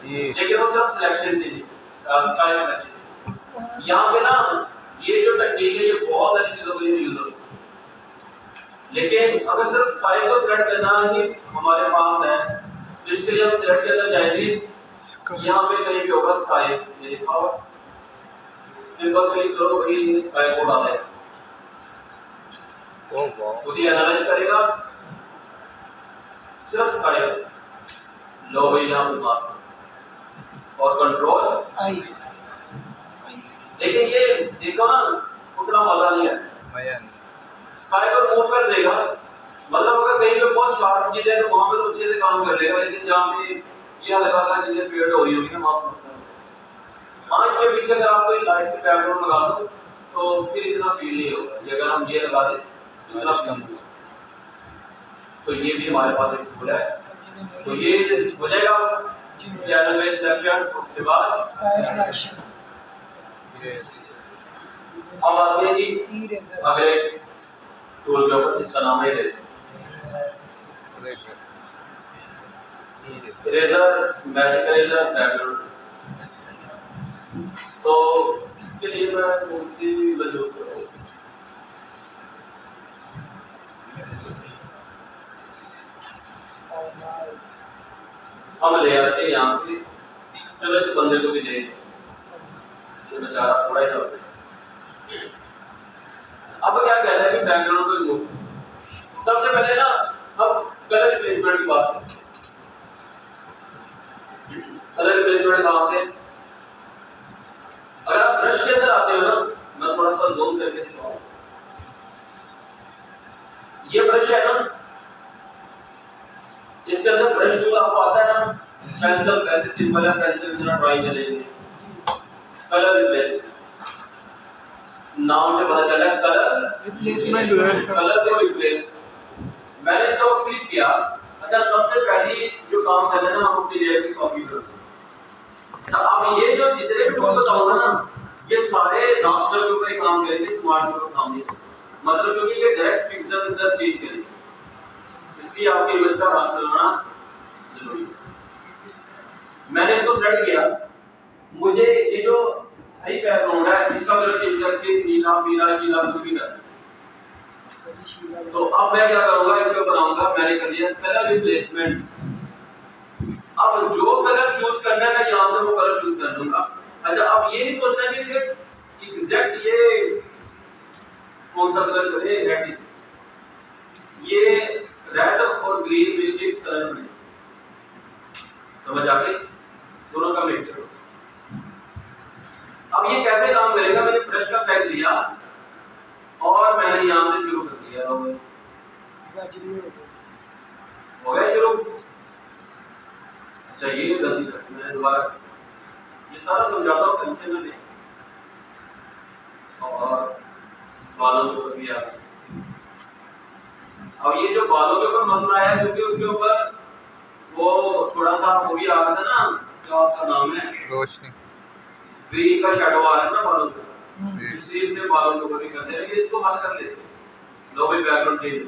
ये लेकिन वो सिर्फ सिलेक्शन के लिए, स्काई सिलेक्शन। यहाँ पे ना ये जो टेक्निक है ये बहुत सारी चीजों के लिए यूज होती है, लेकिन अगर सिर्फ स्काई को सिलेक्ट करना ही हमारे पास है तो इसके लिए हम सिलेक्ट के अंदर जाएंगे, यहाँ पे कहीं पे होगा स्काई, ये लिखा हुआ, सिंपल क्लिक करो, वही स्काई को डालेगा, ओ वाह, खुद ही एनालाइज करेगा सिर्फ स्काई। लो भाई यहाँ पे मास्क और कंट्रोल आई। लेकिन ये देखो ना उतना मजा नहीं है, मजा नहीं। स्काई को मूव कर देगा, मतलब अगर कहीं पे बहुत शार्प चीज है तो वहां पे तो अच्छे से काम कर लेगा, लेकिन जहाँ पे ये हल्का हल्का चीजें फेड हो रही होगी ना वहां पर मसला है। हाँ इसके पीछे अगर आप कोई लाइट से बैकग्राउंड लगा दो तो फिर इतना फील नहीं होगा, ये अगर हम ये लगा दें तो इतना फील नहीं होगा। तो ये भी हमारे पास एक टूल है, तो ये हो जाएगा चैनल बेस्ड सिलेक्शन। उसके बाद स्काई सिलेक्शन, अब आते हैं जी इरेजर, अगले टूल के ऊपर, जिसका नाम है इरेजर। Magic eraser background. तो इसके लिए मैं कौन सी यूज करूँ, हम ले आते हैं यहाँ से, चलो इस बंदे को भी ले, ये बेचारा थोड़ा ही होता है। अब क्या कहना है कि बैकग्राउंड को रिमूव, सबसे पहले ना हम कलर रिप्लेसमेंट की बात करें। कलर रिप्लेसमेंट कहाँ से, अगर आप ब्रश के अंदर आते हो ना, मैं थोड़ा सा जूम करके दिखाऊं, ब्रश टूल आपको आता है ना, पेंसिल ऐसे सिंपल है, पेंसिल से ड्राइंग करेंगे, कलर रिप्लेस, नाम से पता चला कलर रिप्लेसमेंट, कलर को रिप्लेस। मैंने इसको क्लिक किया। अच्छा, सबसे पहली जो काम करना है ना, हम अपनी लेयर की कॉपी करो। अच्छा, अब ये जो जितने भी टूल बताऊंगा ना, ये सारे रास्टर के ऊपर ही काम करेंगे, स्मार्ट के ऊपर काम नहीं करेंगे। मतलब क्योंकि ये डायरेक्ट पिक्सल अंदर चेंज करेंगे, इसलिए आपकी इमेज का रास्टर होना जरूरी है। मैंने इसको सेट किया। मुझे ये जो हाई बैकग्राउंड है इसका कलर चेंज करके नीला, पीला, शीला कुछ भी करना है। तो अब मैं क्या करूंगा, इसके ऊपर आऊंगा, मैंने कर दिया कलर रिप्लेसमेंट। अब जो कलर चूज करना है मैं यहां से वो कलर चूज कर दूंगा। अच्छा, अब ये नहीं सोचना कि एग्जैक्ट ये कौन सा कलर करे, रेड, ये रेड और ग्रीन मिलके कलर बने, समझ आ गई, दोनों का मिक्सचर। अब ये कैसे काम करेगा, मैंने ब्रश का साइज लिया और मैंने यहां से शुरू कर दिया, हो गया शुरू। अच्छा, ये गलती कर, मैंने दोबारा ये सारा समझाता हूँ, टेंशन न ले। और बालों के ऊपर भी आ गया। अब ये जो बालों के ऊपर मसला है, क्योंकि उसके ऊपर वो थोड़ा सा वो भी आ रहा था ना, क्या उसका नाम है, रोशनी, ग्रीन का शैडो आ रहा है ना बालों के ऊपर, इसलिए इसमें बालों के ऊपर भी करते हैं। लेकिन इसको हल कर लेते हैं, लो भाई बैकग्राउंड चेंज,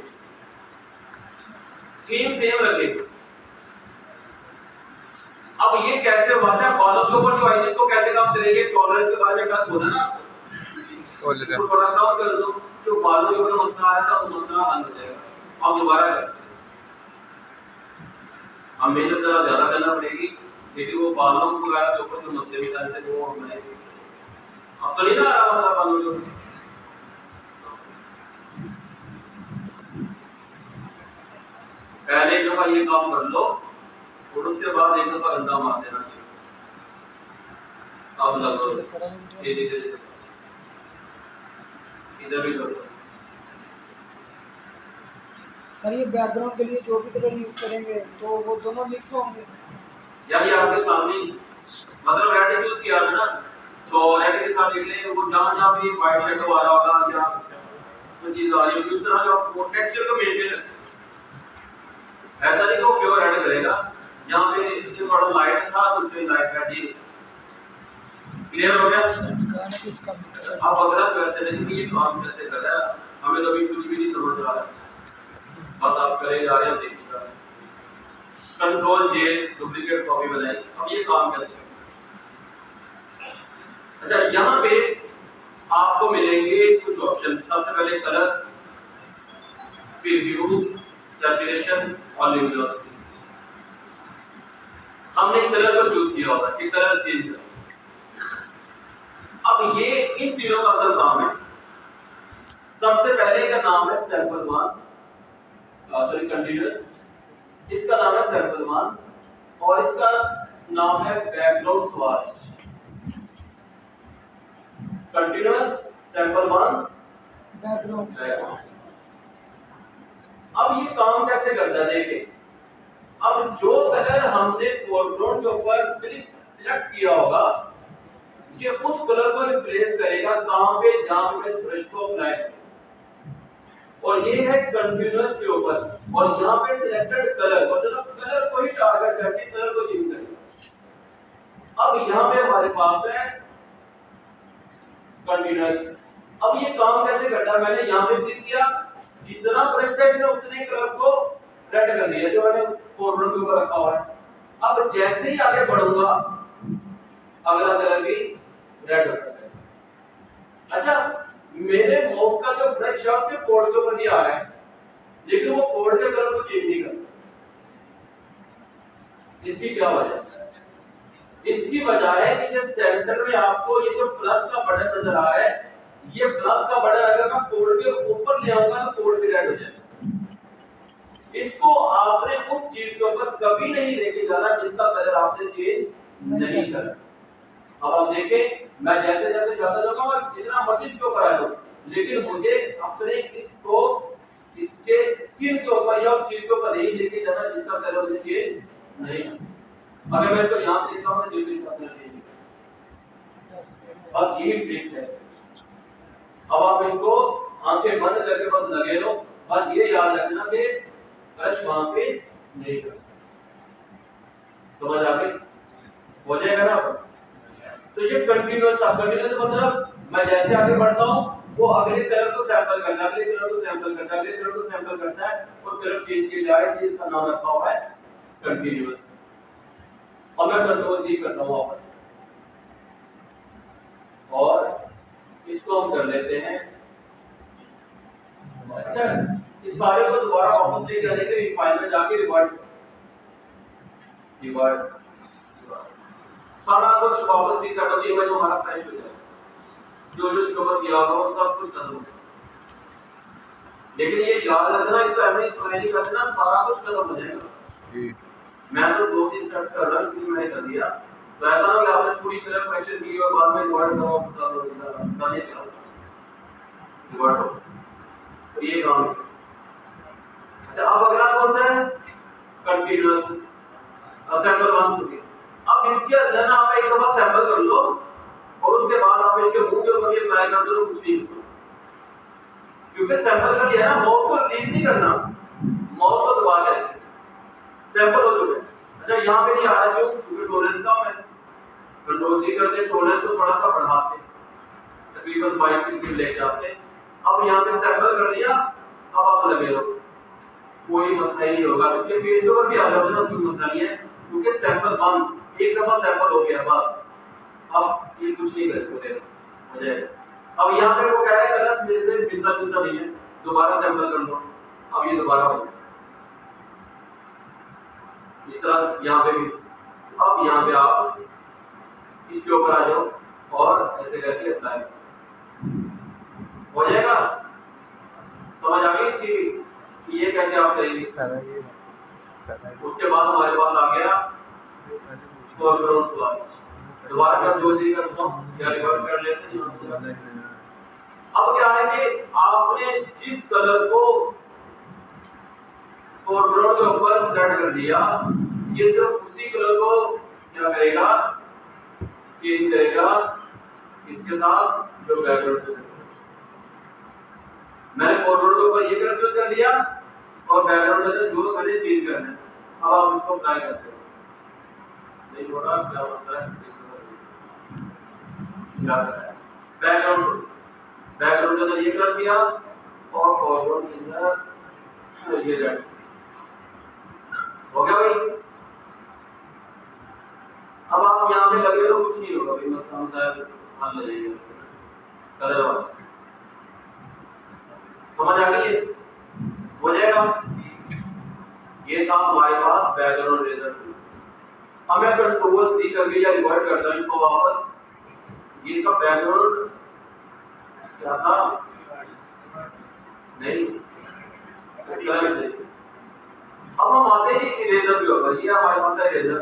थीम सेम रखेंगे। अब ये कैसे वाचा बालों के ऊपर जो है, इसको कैसे काम करेंगे, टॉलरेंस के बारे में बात होना ना, इसको थोड़ा कम कर दो, जो बालों के ऊपर मसला आ रहा था वो मसला हल हो जाएगा। अब दोबारा करते हैं, हमें मेहनत ज्यादा करना पड़ेगी, लेकिन वो बालों वगैरह के ऊपर जो मसले भी आए थे वो हमने, अब तो नहीं ना आ रहा मसला बालों के ऊपर। पहले एक दफा ये काम कर लो और उसके बाद एक दफा गंदा मार देना चाहिए। अब लगो ये देखिए, इधर भी करो। सर ये बैकग्राउंड के लिए जो भी कलर यूज करेंगे तो वो दोनों मिक्स होंगे, यार ये आपके सामने, मतलब रेड चूज किया था ना, तो रेड के साथ देख ले, वो जहां भी व्हाइट शेडो आ रहा होगा या कोई चीज आ रही होगी, उस तरह जो वो टेक्सचर को मेंटेन रखें। ऐसा नहीं कि वो प्योर रेड करेगा, जहां पे इसमें थोड़ा लाइट था तो उसमें लाइट रेड ही। क्लियर हो गया? इसका मिक्सचर आप अगर क्वेश्चन है कि ये काम कैसे कर रहा है, हमें तो अभी कुछ भी नहीं समझ रहा है, बस आप करे जा रहे हैं, देखिए जा रहे हैं। कंट्रोल जे डुप्लीकेट कॉपी बनाई। अब ये काम कैसे करें? अच्छा, यहाँ पे आपको मिलेंगे कुछ ऑप्शन। सबसे पहले कलर, प्रीव्यू, सैचुरेशन और ल्यूमिनोसिटी। हमने कलर को चूज किया होगा कि कलर चेंज करें। अब ये इन तीनों का असल काम है। सबसे पहले का नाम है सैंपल वन, सॉरी कंटीन्यूअस, इसका नाम है सैंपल वन और इसका नाम है background स्वाच। Continuous, sample one, background. अब ये काम कैसे करता है देखिए। अब जो कलर हमने फोरग्राउंड के ऊपर क्लिक सिलेक्ट किया होगा, ये उस कलर को रिप्लेस करेगा कहां पे, जहां पे ब्रश को अप्लाई करें। और ये है कंटीन्यूअस के ऊपर, और यहाँ पे सिलेक्टेड कलर, मतलब कलर को ही टारगेट करके कलर को चेंज करेंगे। अब यहाँ पे हमारे पास है कंटीन्यूअस। अब ये काम कैसे करता है, मैंने यहाँ पे क्लिक किया, जितना ब्रश था इसने उतने कलर को रेड कर दिया जो मैंने फोरग्राउंड के ऊपर रखा हुआ है। अब जैसे ही आगे बढ़ूंगा अगला कलर भी रेड होता है। अच्छा, मेरे माउस का जो ब्रश है उसके कोड के ऊपर नहीं आ रहा है, लेकिन वो कोड के कलर को चेंज नहीं करता। इसकी क्या वजह है? इसकी वजह है कि जो सेंटर में आपको ये जो प्लस का बटन नजर आ रहा है, ये प्लस का बटन अगर मैं कोड के ऊपर ले आऊंगा तो कोड भी रेड हो जाएगा। इसको आपने उस चीज के ऊपर कभी नहीं लेके जाना जिसका कलर आपने चेंज नहीं करा। अब आप देखें, मैं जैसे जैसे जाता जाऊंगा जितना मर्जी इसके ऊपर आ जाऊं, लेकिन मुझे अपने इसको इसके स्किन के ऊपर या चीज के ऊपर नहीं लेके जाना जिसका कलर मुझे चेंज नहीं करना। अगर मैं इसको यहाँ पे देखता हूँ जो भी इसका कलर चेंज बस यही ट्रिक है। अब आप इसको आंखें बंद करके बस लगे रहो, बस ये याद रखना कि ब्रश वहां पे नहीं करना। समझ आ गई? हो जाएगा ना? तो ये कंटिन्यूअस था। कंटिन्यूअस मतलब मैं जैसे आगे बढ़ता हूँ वो अगले कलर को सैंपल करता है, अगले कलर को सैंपल करता है, अगले कलर को सैंपल करता है और कलर चेंज किया जा रहा है, इसका नाम रखा हुआ है कंटिन्यूअस। और मैं कंट्रोल जी करता हूँ वापस और इसको हम कर लेते हैं। अच्छा, इस सारे को दोबारा वापस ले जाने के लिए फाइल में जाके रिवर्ट सारा कुछ वापस रीसेट हो जाएगा, जो हमारा फ्रेश हो जाएगा, जो जो इसके ऊपर किया होगा वो सब कुछ खत्म हो जाएगा। लेकिन ये याद रखना, इसको ऐसे ही कर देना, सारा कुछ खत्म हो जाएगा। मैं तो 2-3 स्टेप्स कर रहा हूँ, इसलिए मैंने कर दिया। तो ऐसा ना कि आपने पूरी तरह करेक्शन की और बाद में रिवर्ट करो, पता नहीं क्या रिवर्ट हो, तो ये काम है। अच्छा, अब अगला कौन सा है? कंटिन्यूअस सैंपल 1 हो गया। अब इसके अंदर ना आप एक दफा सैंपल कर लो और उसके बाद आप इसके मुंह के ऊपर ये अप्लाई कर दो, कुछ नहीं होगा, क्योंकि सैंपल कर लिया ना, माउस को रिलीज नहीं करना, माउस को दबा के सैंपल हो चुके। अच्छा, यहाँ पे नहीं आ रहा क्यों? क्योंकि टॉलरेंस कम है। कंट्रोल जी करते टॉलरेंस को थोड़ा सा बढ़ाते, तकरीबन 22 डिग्री ले जाते। अब यहाँ पे सैंपल कर लिया, अब आप लगे रहो, कोई मसला ही नहीं होगा। इसके फेस के ऊपर भी आ जाओगे ना, कोई मसला नहीं है, क्योंकि सैंपल 1 एक दफा सैंपल हो गया बस। अब ये कुछ नहीं कर सकते हो जाएगा। अब यहाँ पे वो कह रहा है कलर मेरे से मिलता जुलता नहीं है, दोबारा सैंपल कर लो। अब ये दोबारा हो इस तरह यहाँ पे भी। अब यहाँ पे आप इसके ऊपर आ जाओ और ऐसे करके अप्लाई हो जाएगा। समझ आ गई इसकी कि ये कैसे आप करेंगे। उसके बाद हमारे पास आ गया फोरग्राउंड स्वाच। दोबारा जब जो जी करता हूँ क्या रिकॉर्ड कर लेते हैं। अब क्या है कि आपने जिस कलर को फोरग्राउंड के ऊपर सेट कर दिया, ये सिर्फ उसी कलर को क्या करेगा, चेंज करेगा इसके साथ जो बैकग्राउंड है। मैंने फोरग्राउंड के ऊपर ये कलर चूज कर लिया और बैकग्राउंड में जो कलर चेंज करना है, अब आप इसको अप्लाई करते हो। नहीं हो रहा क्या होता है, बैकग्राउंड बैकग्राउंड के अंदर ये कलर किया और फोरग्राउंड के अंदर ये रेड हो गया भाई। अब आप यहाँ पे लगे हो, कुछ नहीं होगा भाई, मसला शायद हल हो जाएगा कलर वाला। समझ आ गई? हो जाएगा। ये था हमारे पास बैकग्राउंड रिजल्ट। अब मैं कंट्रोल सी करके या रिवर्ट करता हूँ इसको वापस। ये का बैकग्राउंड क्या था, नहीं अब हम आते हैं इरेजर के ऊपर। ये हमारे पास है इरेजर,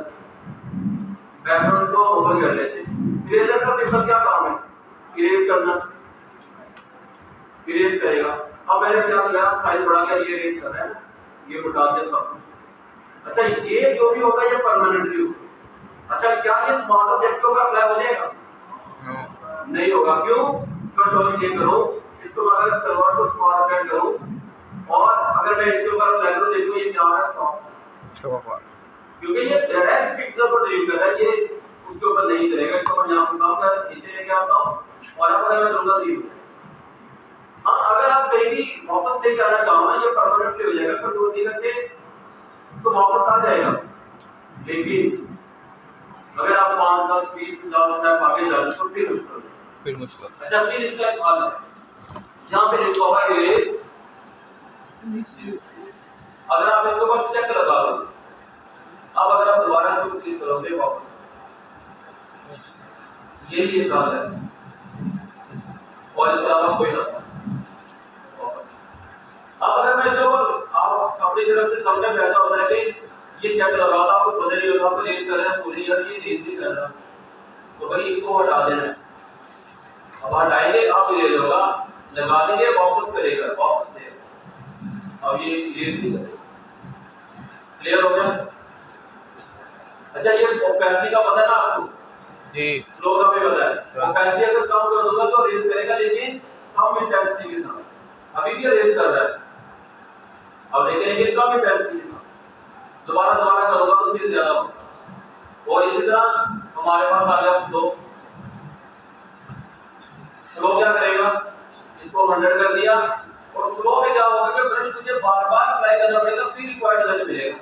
बैकग्राउंड को ओपन कर लेते हैं। इरेजर का सिंपल क्या काम है, इरेज करना, इरेज करेगा। अब मैंने क्या किया, साइज बढ़ा के ये इरेज कर रहा है, ये हटा दिया सब कुछ। अच्छा, ये जो भी होगा ये परमानेंटली होगा। अच्छा, क्या ये स्मार्ट ऑब्जेक्ट के ऊपर अप्लाई हो जाएगा? नहीं होगा। क्यों? कंट्रोल जे करो, इसको अगर कन्वर्ट टू स्मार्ट ऑब्जेक्ट करूं और अगर मैं इसके ऊपर अप्लाई करूं, देखो ये क्या हो रहा है, स्टॉप, क्योंकि ये डायरेक्ट पिक्सल पर ड्रीम कर रहा है, ये उसके ऊपर नहीं करेगा। इसको मैं यहां पे काम कर नीचे लेके आता हूं और अब मैं दूंगा 3। हां, अगर आप कहीं भी वापस ले जाना चाहो ना, ये परमानेंटली हो जाएगा, कंट्रोल जी करके तो वापस आ जाएगा। लेकिन अगर आप 5, 10, 20, 50 स्टेप आगे जाओ तो फिर मुश्किल। अच्छा, फिर इसका एक हाल है, जहां पे लिखा हुआ है इरेज, अगर आप इसके ऊपर चेक लगा दो, अब अगर आप दोबारा इसको क्लिक करोगे वापस, यही एक हाल है और इसके अलावा कोई ना। अब अगर मैं इसके ऊपर आप अपनी तरफ से समझे ऐसा होता है कि ये चेक लगा था, आपको पता नहीं लगा, तो रेज कर रहे हैं पूरी, यार ये रेज नहीं कर रहा, तो भाई इसको हटा देना है। अब हटाएंगे, आप ये होगा, लगा देंगे, वापस करेगा, वापस देगा। अब ये इरेज नहीं करेगा। क्लियर हो गया? अच्छा ये ओपेसिटी का पता है ना आपको? जी फ्लो का भी पता है। ओपेसिटी अगर कम कर दूंगा तो रेज करेगा, लेकिन कम इंटेंसिटी के साथ। अभी भी रेज कर रहा है, अब देखेंगे कम इंटेंसिटी के साथ। दोबारा दोबारा करूंगा तो फिर ज्यादा होगा। और इसी तरह हमारे पास आ गया फ्लो। फ्लो क्या करेगा? इसको 100 कर दिया, और फ्लो में क्या होगा कि ब्रश मुझे बार बार अप्लाई करना पड़ेगा, फिर रिक्वायर्ड रिजल्ट मिलेगा।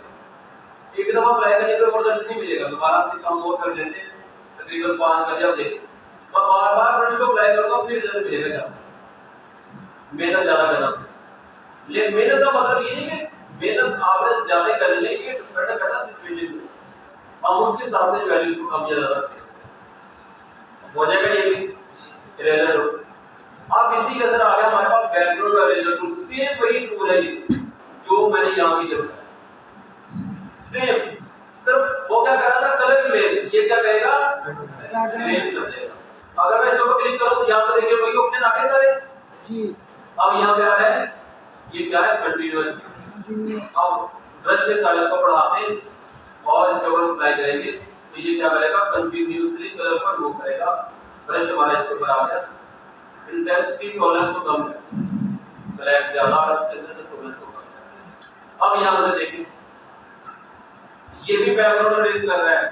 एक दफा अप्लाई करने के बाद रिजल्ट नहीं मिलेगा, दोबारा से कम और कर लेते तकरीबन 5 कर दिया। देखिए मैं बार बार ब्रश को अप्लाई करूंगा, फिर रिजल्ट मिलेगा। क्या मेहनत ज्यादा करना पड़ेगा। लेकिन मेहनत का मतलब ये नहीं कि मेहनत आप ज्यादा कर लेंगे, डिपेंड करता है सिचुएशन पे, हम उसके हिसाब से वैल्यू को कम या ज्यादा हो जाएगा। ये भी इरेजर टूल। अब इसी के अंदर आ गया हमारे पास बैकग्राउंड का इरेजर टूल। सेम वही टूल है ये जो मैंने यहाँ भी दिया सेम, सिर्फ वो क्या कर रहा था, कलर इरेज। ये क्या करेगा? इरेज कर देगा। अगर मैं इसके ऊपर क्लिक करूं तो यहाँ पे देखिए वही ऑप्शन आ गए सारे जी। अब यहाँ पे आ रहा है, ये क्या है? कंटीन्यूअस। अब ब्रश के साइज को बढ़ाते हैं और इसके ऊपर अप्लाई करेंगे तो ये क्या करेगा? कंटीन्यूअसली कलर पर मूव करेगा। ब्रश हमारा इसके ऊपर आ गया। इंटेंसिटी टॉलरेंस को कम है, ब्लैक ज्यादा और टॉलरेंस को कम। अब यहाँ पे देखिए ये भी बैकग्राउंड रेज कर रहा है,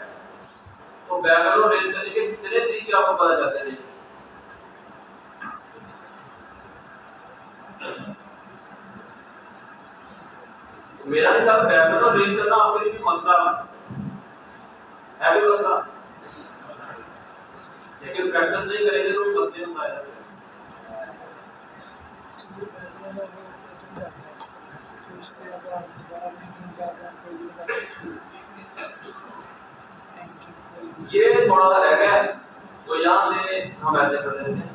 तो बैकग्राउंड रेज करने के कितने तरीके आपको पता चलते हैं। मेरा नहीं था बैकग्राउंड रेज करना आपके लिए भी मसला है भी मसला, लेकिन प्रैक्टिस नहीं करेंगे तो मसले में आएगा। ये थोड़ा सा रह गया तो यहाँ से हम ऐसे कर देते हैं,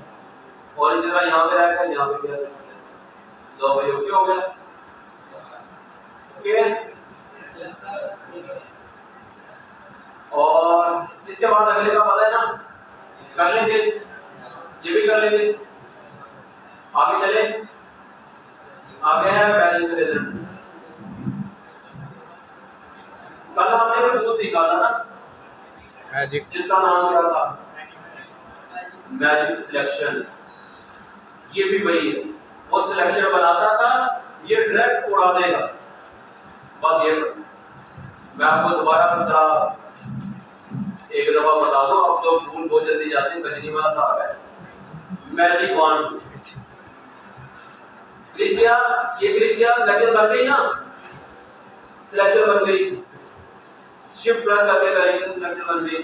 और इसी तरह यहाँ पे रह गया, यहाँ पे भी ऐसे कर देते हैं। तो भाई ओके हो गया। ओके, और इसके बाद अगले का पता है ना, कर लेंगे, ये भी कर लेंगे। आगे चले, आगे है बैलेंस रिजल्ट। कल हमने एक टूल सीखा था ना मैजिक, जिसका नाम क्या था? Magic selection. ये भी वही है, वो सिलेक्शन बनाता था, ये डायरेक्ट उड़ा देगा। बस ये मैं आपको दोबारा एक दफा बता दो, अब तो भूल बहुत जल्दी जाते हैं, बजनी वाला साहब है। मैजिक वॉन्ड क्लिक किया, ये क्लिक किया, सिलेक्शन बन गई ना, सिलेक्शन बन गई। शिफ्ट प्रेस करके करेंगे तो सिलेक्शन बन गई।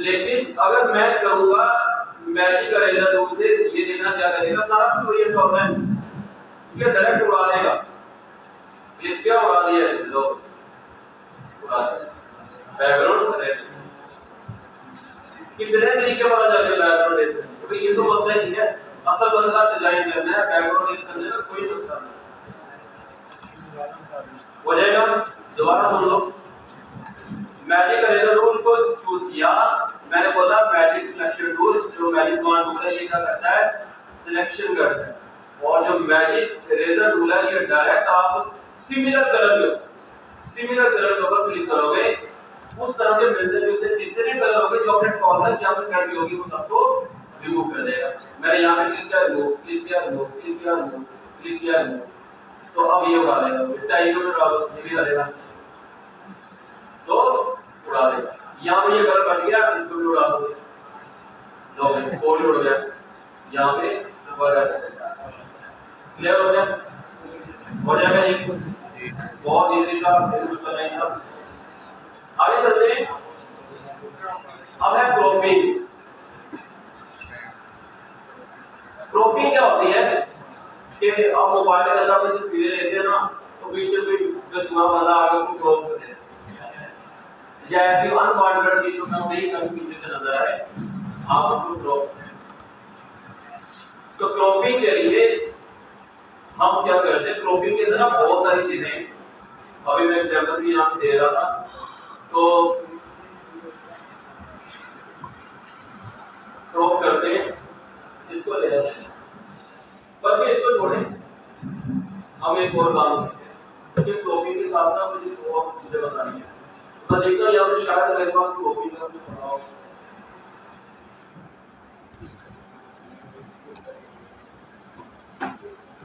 लेकिन अगर मैं करूंगा मैजिक इरेजर टूल से, ये देखना क्या करेगा, सारा कुछ वही प्रॉब्लम, ये डायरेक्ट उड़ा देगा। क्लिक किया, उड़ा दिया, लो उड़ा दिया। बैकग्राउंड करेक्ट कितने तरीके पता चल गए बैकग्राउंड रेज करने, क्योंकि ये तो मसला ही है, असल मसला डिजाइन करना है, बैकग्राउंड रेज करने में कोई मसला नहीं हो जाएगा। दोबारा सुन लो, मैजिक इरेजर टूल को चूज किया, मैंने बोला मैजिक सिलेक्शन टूल, जो मैजिक वॉन्ड टूल है ये क्या करता है? सिलेक्शन करता है। और जो मैजिक इरेजर टूल है ये डायरेक्ट आप सिमिलर कलर के ऊपर क्लिक करोगे, उस तरह के मिलते जुलते जितने कलर होंगे जो अपने टॉलरेंस यहाँ पे सेट की होगी वो सबको रिमूव कर देगा। मैंने यहाँ पे क्लिक किया, रिमूव, क्लिक किया, रिमूव, क्लिक किया, रिमूव, क्लिक किया, रिमूव, तो अब ये उड़ा देगा। बेटा ये भी करेगा तो उड़ा देगा। यहाँ पे ये कलर बच गया, इसको भी उड़ा दोगे, लो कोड उड़ गया, यहाँ पे क्लियर हो गया, हो जाएगा। ये बहुत इजी था, मुश्किल नहीं था। आगे चलते हैं, अब है क्रॉपिंग। क्रॉपिंग क्या होती है कि आप मोबाइल के अंदर अपनी तस्वीरें लेते हैं ना, तो पीछे कोई कस्टमर वाला आगे उसको क्रॉप कर देते हैं, या ऐसी अनवांटेड चीजों का नहीं कभी पीछे से नजर आए, आप उसको क्रॉप करें। तो क्रॉपिंग के लिए हम क्या करते हैं, क्रॉपिंग के अंदर बहुत सारी चीजें, अभी मैं एग्जांपल भी यहाँ दे रहा था, तो क्रॉप करते हैं, इसको ले आते हैं, बल्कि इसको छोड़ें, हम एक और काम करते हैं, मुझे क्रॉपिंग के साथ साथ मुझे दो और चीजें बतानी है। मैं देखता हूँ यहाँ पे शायद मेरे पास क्रॉपिंग का कुछ पड़ा हो।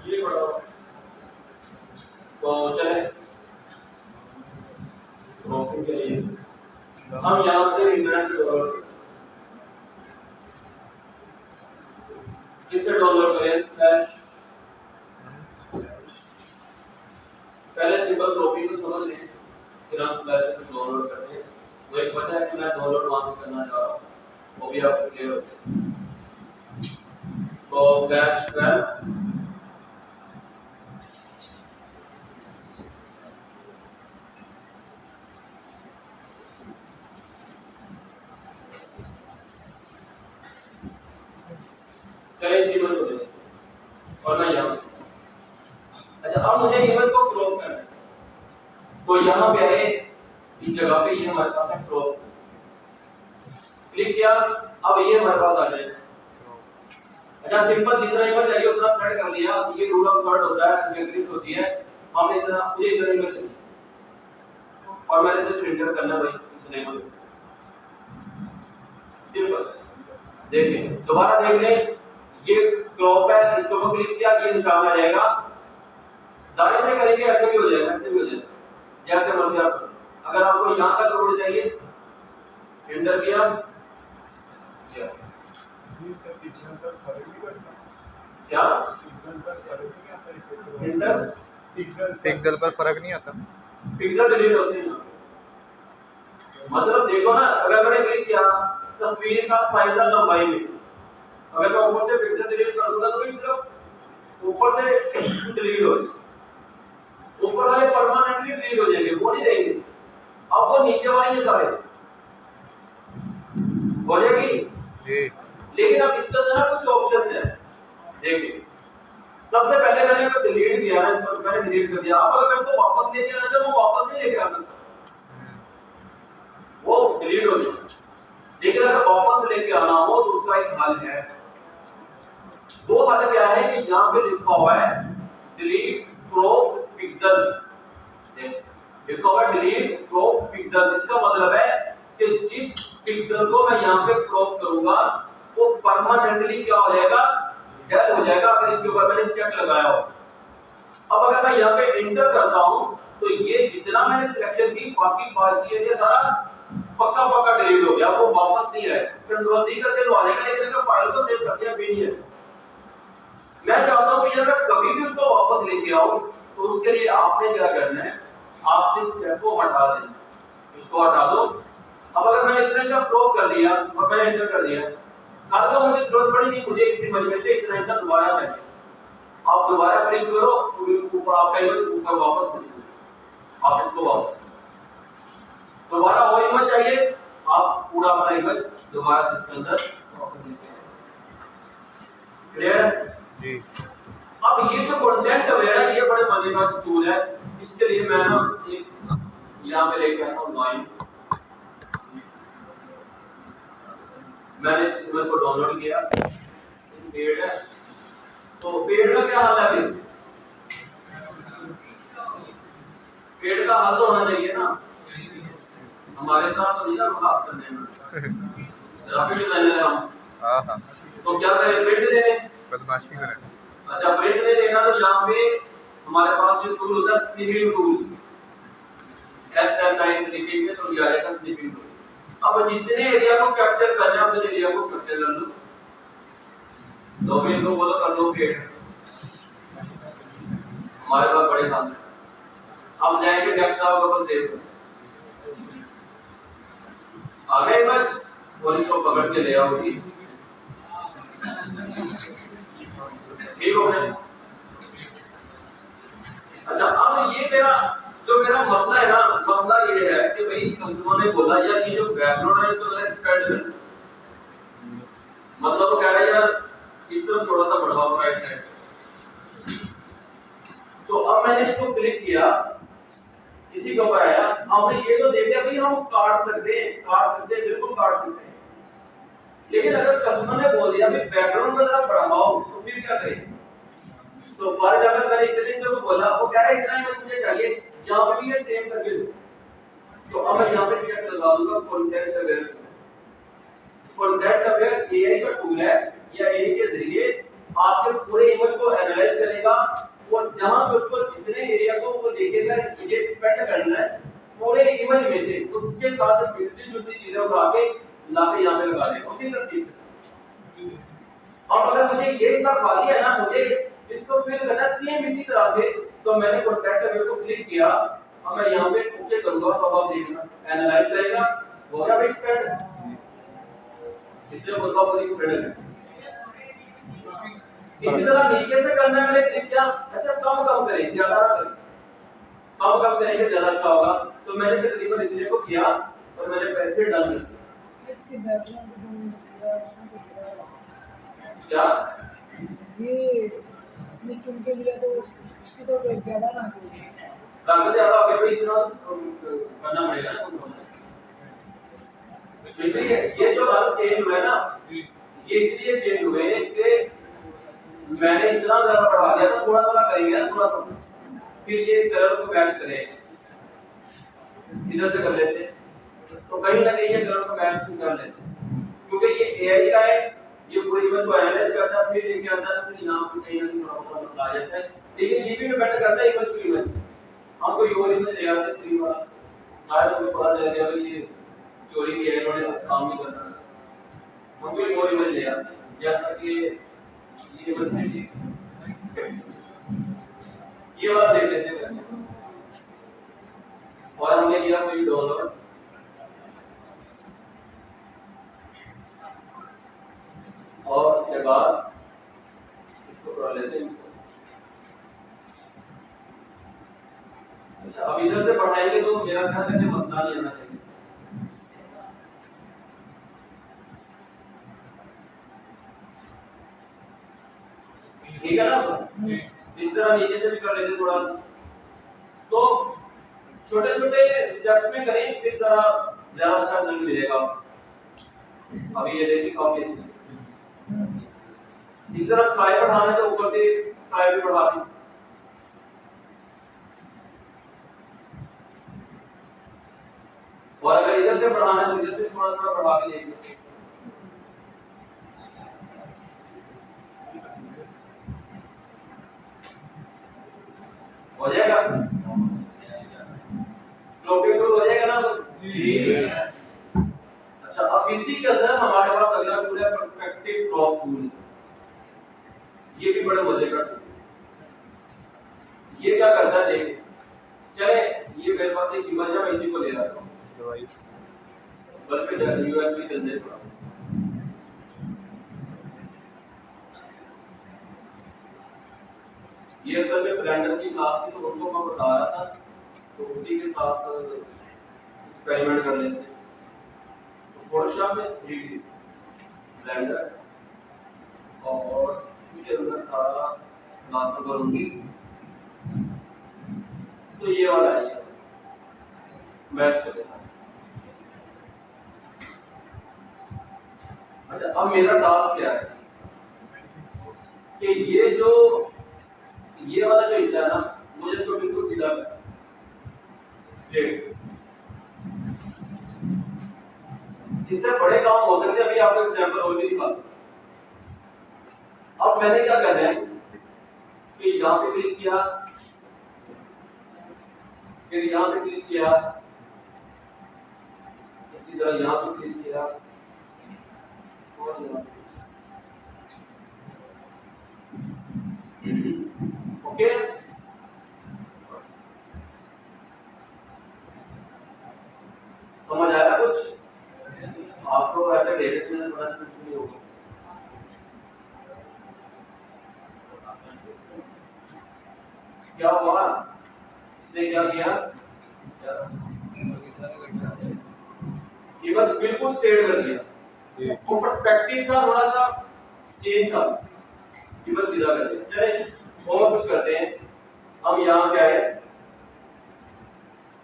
ये पड़ा हो तो चले क्रॉपिंग के लिए हम यहाँ से इंटरनेट से डाउनलोड किससे डाउनलोड करें स्लैश पहले सिंपल क्रॉपिंग को समझ लें फिर हम स्लैश से डाउनलोड करते हैं। वो एक वजह है कि मैं डाउनलोड वहां से करना चाह रहा हूँ, वो भी आपको क्लियर हो जाए। तो बैच 12 चलिए इसी में हो जाए और मैं यहाँ अच्छा अब मुझे इमेज को क्रॉप करना है तो यहाँ पे है इस जगह पे ये हमारे पास है क्रॉप क्लिक किया अब ये हमारे पास आ जाएगा। अच्छा सिंपल जितना इमेज चाहिए उतना सेट कर लिया। ये रूल ऑफ थर्ड होता है जो एग्रीड होती है हमने इतना मुझे इतना इमेज चाहिए और मैंने इसे प्रिंटर करना भाई इतने इमेज सिंपल देखिए दोबारा देख लें ये क्रॉप है इसके ऊपर क्लिक किया ये निशान आ जाएगा। दाएं से करेंगे ऐसे भी हो जाएगा ऐसे भी हो जाएगा जैसे मर्जी आप अगर आपको यहां तक रोड चाहिए एंटर किया जी सर पिक्चर पर फर्क नहीं पड़ता क्या पिक्चर पर फर्क नहीं आता इसे एंटर पिक्सल पर फर्क नहीं आता। पिक्सल डिलीट होते हैं मतलब देखो ना अगर मैंने क्लिक किया तस्वीर का साइज और लंबाई में अगर मैं ऊपर से पिक्सल डिलीट कर दूंगा तो सिर्फ ऊपर से डिलीट हो जाएगा ऊपर वाले परमानेंटली डिलीट हो जाएंगे वो नहीं रहेंगे। अब वो नीचे वाले ये सारे हो जाएगी जी लेकिन अब इसके अंदर ना कुछ ऑप्शन है देखिए सबसे पहले मैंने अगर डिलीट किया ना इसको मैंने डिलीट कर दिया अब अगर मैं इसको वापस लेके आना चाहूं वो वापस नहीं लेके आ सकता वो डिलीट हो जाएगा। लेकिन अगर वापस लेके आना हो तो उसका एक हल है। दो हल क्या है कि यहाँ पे लिखा हुआ है डिलीट क्रॉप पिक्सल लिखा हुआ है डिलीट क्रॉप पिक्सल। इसका मतलब है कि जिस पिक्सल को मैं यहाँ पे क्रॉप करूंगा वो परमानेंटली क्या हो जाएगा डेल हो जाएगा अगर इसके ऊपर मैंने चेक लगाया हो। अब अगर मैं यहाँ पे एंटर करता हूँ तो ये जितना मैंने सिलेक्शन की बाकी ये सारा पक्का पक्का डिलीट हो गया वो वापस नहीं आएगा। कंट्रोल सी करके तो आ जाएगा लेकिन अगर फाइल को सेव कर दिया भी नहीं है। मैं चाहता हूँ कि अगर कभी भी उसको वापस लेके आओ तो उसके लिए आपने क्या करना है आप इस स्टेप को हटा देना इसको हटा दो। अब अगर मैंने इतना सा क्रॉप कर दिया और मैंने एंटर कर दिया कल को मुझे जरूरत पड़ी नहीं मुझे इसी मजबूरी से इतना सा दोबारा चाहिए आप दोबारा क्लिक करो ऊपर आपका इमेज ऊपर वापस हो जाएगा। आप इसको वापस दोबारा और इमेज चाहिए आप पूरा अपना इमेज दोबारा इसके अंदर वापस लेके क्लियर है जी। अब ये जो कंटेंट अवेयर है ये बड़े मजेदार टूल है। इसके लिए मैं ना एक यहाँ पे लेके आता हूँ लाइन मैंने इस इमेज को डाउनलोड किया पेड़ है तो पेड़ का क्या हाल है पेड़ का हाल तो होना चाहिए ना हमारे साथ तो नहीं ना बात करने में ग्राफिक डिजाइनर हम हाँ तो क्या करें प्रिंट देने बदमाशी करें। अच्छा प्रिंट नहीं देना तो यहाँ पे हमारे पास जो टूल होता है स्निपिंग टूल SF9 लिखेंगे तो ये आ जाएगा स्निपिंग टूल। अब जितने एरिया को कैप्चर करना है उस एरिया को कैप्चर कर लो दो मिनट को बोलो कर लो पेड़ हमारे पास बड़े काम है। अब जाएंगे डेस्कटॉप के ऊपर सेव आगे बच और इसको पकड़ के ले आओगी ठीक हो गया। अच्छा अब ये मेरा मसला है ना मसला ये है कि भाई कस्टमर ने बोला यार ये जो बैकग्राउंड है इसको जरा एक्सपेंड कर मतलब वो कह रहा है यार इस तरफ थोड़ा सा बढ़ाओ राइट साइड। तो अब मैंने इसको क्लिक किया इसी के ऊपर आया हमने ये तो देख लिया भाई हम काट सकते हैं बिल्कुल काट सकते हैं। लेकिन अगर कस्टमर ने बोल दिया भाई बैकग्राउंड को जरा बढ़ाओ तो फिर क्या करें तो फॉर एग्जांपल मैंने इतने से को बोला, वो कह रहा है इतना इमेज मुझे चाहिए, यहाँ पे भी ये सेम करके दो। तो अब मैं यहाँ पे चेक लगा दूंगा content aware. Content aware AI का टूल है, या एआई के जरिए आपके पूरे इमेज को एनालाइज करेगा और जहां पे उसको जितने एरिया को वो देखेगा ये एक्सपेंड करना है पूरे इमेज में से, उसके साथ मिलती जुलती चीजें उठा के लाके यहाँ पे लगा देगा उसी तरह। अब अगर मुझे ये सब खाली है ना, मुझे इसको फिल करना सेम इसी तरह से, तो मैंने कॉन्टैक्ट अवेयर को क्लिक किया। अब मैं यहाँ पे ओके करूंगा तो अब आप देखना एनालाइज करेगा, हो गया एक्सपेंड, इसलिए बोलता हूं पूरी एक्सपेंड है। इसी तरह नीचे से करना है, मैंने क्लिक किया, अच्छा कम करें ज्यादा ना करें, कम करेंगे ज्यादा अच्छा होगा, तो मैंने तकरीबन इतने को किया और मैंने पैसे डन कर दिए। इसके बैकग्राउंड क्या ये इसने चुन के लिया तो इसकी तो ज्यादा ना कागज ज्यादा हो गया भाई, इतना करना पड़ेगा ना। इसलिए ये जो रंग चेंज हुए ना, ये इसलिए चेंज हुए कि मैंने इतना ज्यादा बढ़ा दिया था, थोड़ा थोड़ा करेंगे ना, थोड़ा थोड़ा, फिर ये कलर को मैच करें, इधर से कर लेते हैं, तो कहीं ना कहीं ये कलर को मैच कर लेते हैं, क्योंकि ये एआई का है, ये पूरी इमेज को एनालाइज करता है, फिर लेके आता है, फिर नाम से कहीं ना कहीं थोड़ा बहुत मसला आ जाता है। लेकिन ये भी डिपेंड करता है इमेज की इमेज, हम कोई और इमेज ले आते हैं फ्री वाला, शायद हमें पता चल गया कि ये चोरी की है, इन्होंने काम नहीं करना, हम कोई और इमेज ले आते हैं, जैसा कि ये इमेज है, ये बात देख लेते हैं। और हमने किया कोई डाउनलोड, और उसके बाद इसको कर लेते हैं। अच्छा, अब इधर से बढ़ाएंगे तो मेरा ख्याल है कि मसला नहीं आना चाहिए। ठीक है ना, इस तरह नीचे से भी कर लेते थोड़ा, तो छोटे छोटे स्टेप्स में करें, फिर जरा ज्यादा अच्छा रिजल्ट मिलेगा। अभी ये देखिए काफी अच्छा, इस तरह स्काई बढ़ाना है तो ऊपर से स्काई भी बढ़ा दें, और अगर इधर से बढ़ाना है तो इधर से थोड़ा थोड़ा बढ़ा के देखिए। हो जाएगा, क्लॉपिंग टूल हो जाएगा ना जी। अच्छा, अब इसी के अंदर हमारे पास अगला टूल है पर्सपेक्टिव क्रॉप टूल। ये भी बड़े मजे का टूल, ये क्या करता है देख, चले ये मेरे पास एक इमेज है, मैं इसी को ले रहा हूं, बल्कि यूएसबी चल जाए थोड़ा, ये असल में ब्लेंडर की क्लास थी तो उनको मैं बता रहा था, तो उसी के साथ एक्सपेरिमेंट कर लेते हैं। तो फोटोशॉप में 3D ब्लेंडर और इसके अंदर था क्लास नंबर 19, तो ये वाला है, मैच कर लेना। अच्छा, अब मेरा टास्क क्या है कि ये वाला जो हिस्सा है ना, मुझे इसको बिल्कुल सीधा करना, स्ट्रेट। इससे बड़े काम हो सकते हैं, अभी आपको एग्जांपल और भी दिखा दूं। अब मैंने क्या करना है कि यहाँ पे क्लिक किया, फिर यहाँ पे क्लिक किया, इसी तरह यहाँ पे क्लिक किया, और यहाँ पे ओके। समझ आया कुछ? आपको ऐसे डायरेक्शन में पता कुछ नहीं होगा। क्या हुआ, इसने क्या किया, कीमत बिल्कुल स्ट्रेट कर दिया, वो पर्सपेक्टिव था थोड़ा सा चेंज था, कीमत सीधा कर दिया। चले और कुछ करते हैं, हम यहाँ क्या है,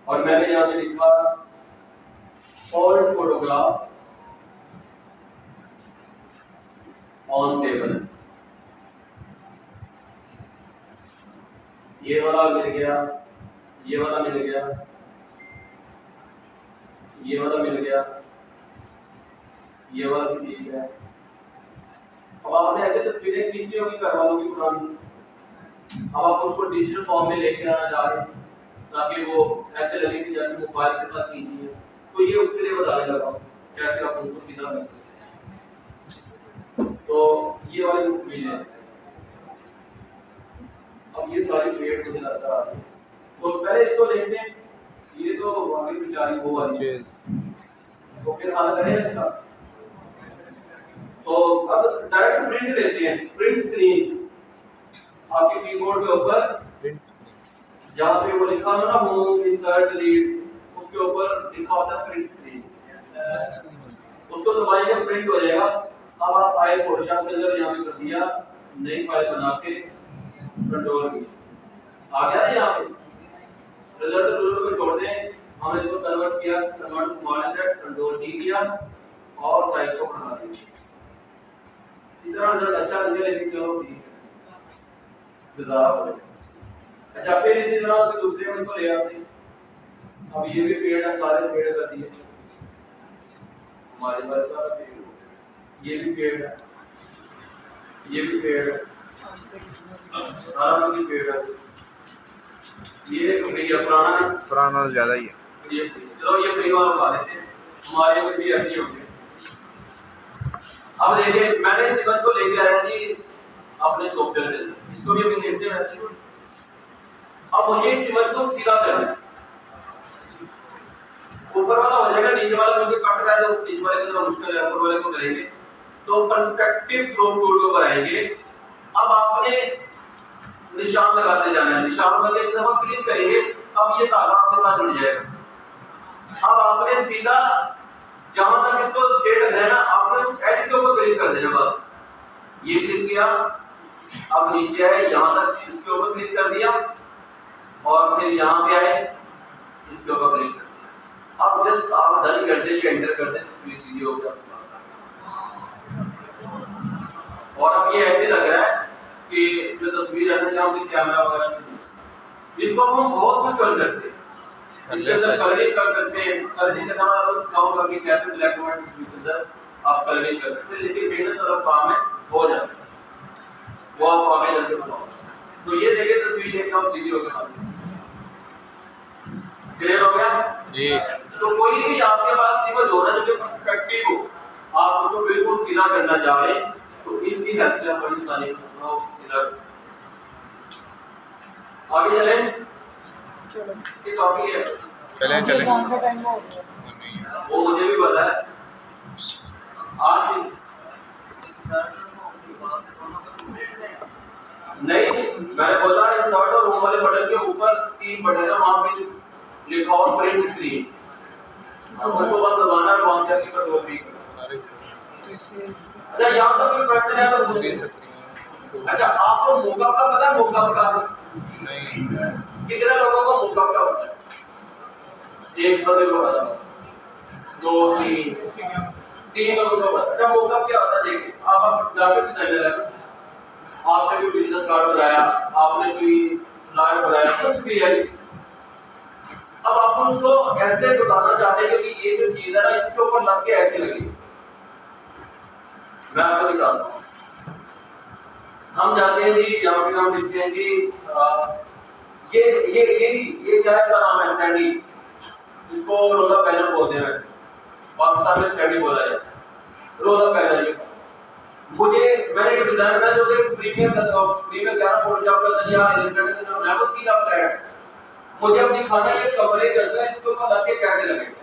और मैंने यहाँ पे लिखा ऑल फोटोग्राफ्स ऑन टेबल। ये वाला मिल गया, ये वाला मिल गया, ये वाला मिल गया, ये वाला भी ठीक है। अब आपने ऐसे तस्वीरें खींची होगी घर वालों की पुरानी, अब आप उसको डिजिटल फॉर्म में लेके आना चाह रहे हैं ताकि वो ऐसे लगे कि जैसे मोबाइल के साथ खींची है, तो ये उसके लिए बताने लगा कैसे आप उनको सीधा कर सकते हैं। तो ये वाली तस्वीर है। अब ये सारी पेड़ मुझे लगता है, तो पहले इसको देखते हैं, ये तो आगे बेचारी वो वाली है, तो फिर हल करें इसका। तो अब डायरेक्ट प्रिंट लेते हैं, प्रिंट स्क्रीन आपके कीबोर्ड के ऊपर जहाँ पे वो लिखा हो ना होम इंसर्ट डिलीट, उसके ऊपर लिखा होता है प्रिंट स्क्रीन, उसको दबाएंगे प्रिंट हो जाएगा। अब आप फाइल फोटोशॉप के अंदर यहाँ पे कर दिया, नई फाइल बना के कंट्रोल की आ गया ना यहाँ पे रिजल्ट टूल को छोड़ दें, हमने इसको कन्वर्ट किया, convert small and control D किया और साइज को बढ़ा दिया। इतना रिजल्ट अच्छा निकले लेकिन चलो ठीक है गुजारा। अच्छा फिर इसी तरह से दूसरे में को ले आते हैं। अब ये भी पेड़ है, सारे पेड़ कर दिए हमारे पास, सारा पेड़ हो गया, ये भी पेड़ है, ये भी पेड़ है, सारा भी पेड़ है, ये भैया पुराना है, पुराना ज्यादा ही है। ये चलो ये फ्री वाला उठा लेते हैं, हमारे में भी ऐसे होंगे। अब देखिए मैंने इस इमेज को लेके आया जी अपने सॉफ्टवेयर के अंदर, इसको भी अभी देखते हैं वैसे। अब मुझे इस इमेज को सीधा करना है, ऊपर वाला हो जाएगा, नीचे वाला क्योंकि कट रहा है तो नीचे वाले को थोड़ा मुश्किल है, ऊपर वाले को करेंगे। तो पर्सपेक्टिव फ्लो टूल को बनाएंगे। अब आपने निशान लगाते जाना है, निशान करके एक दफा क्लिक करेंगे, अब ये ताला आपके साथ जुड़ जाएगा। अब आपने सीधा जहां तक इसको स्ट्रेट रखना है ना, आपने उस एज के ऊपर क्लिक कर देना, बस ये क्लिक किया, अब नीचे आए यहां तक इसके ऊपर क्लिक कर दिया और फिर यहां पे आए इसके ऊपर क्लिक कर दिया। अब जस्ट आप डन कर दीजिए, एंटर कर दें, तस्वीर सीधी हो गया। और अब ये ऐसे लग रहा है कि जो तस्वीर है ना जहाँ पे कैमरा वगैरह से, इसको हम बहुत कुछ कर सकते हैं, इसके अंदर कलरिंग कर सकते हैं, कलरिंग का नाम आपको सिखाऊंगा कि कैसे ब्लैक एंड व्हाइट तस्वीर के अंदर आप कलरिंग कर सकते हैं, लेकिन मेहनत वाला काम है, हो जाता है वो आपको आगे चल के बताऊंगा। तो ये देखिए तस्वीर एकदम सीधी हो गई, क्लियर हो गया जी। तो कोई भी आपके पास इमेज हो रहा है जो पर्सपेक्टिव हो, आप उसको बिल्कुल सीधा करना चाह रहे हैं, तो इसकी हेल्प से हम बड़ी सारी सीधा आगे चले। चलो ये काफी है, चले चले। काम का टाइम हो गया। वो मुझे भी पता है। आज नहीं मैंने बोला इंसर्ट और होम वाले बटन के ऊपर 3 बटन है, वहां पे लिखा हो प्रिंट स्क्रीन, अब उसको बस दबाना है, लॉन्चर की कंट्रोल भी करना। अच्छा यहाँ तक कोई क्वेश्चन है तो पूछ सकते हैं। अच्छा आपको मोकअप का पता है? मोकअप का नहीं, कितने लोगों को मोकअप का पता है? एक बंदे को पता है, 2 3 लोगों को पता। अच्छा मोकअप क्या होता है? देखिए आप ग्राफिक डिजाइनर है, आपने कोई बिजनेस कार्ड बनाया, आपने कोई फ्लायर बनाया, कुछ भी है, अब आप उसको ऐसे बताना चाहते हैं कि ये जो चीज है ना इसके ऊपर लग के ऐसे लगी। मैं आपको दिखाता हूँ, हम जाते हैं जी यहाँ पे हम लिखते हैं जी ये क्या है, इसका नाम है स्टैंडी, इसको रोलर पैनल बोलते हैं, पाकिस्तान में स्टैंडी बोला जाता है, रोलर पैनल। मुझे मैंने एक डिजाइन बनाया जो कि प्रीमियर क्या फोटोशॉप का या इलस्ट्रेटर का बनाया, वो सीधा फ्लैट है। मुझे अब दिखाना है ये कमरे के अंदर इसके ऊपर लग के कैसे लगेगा,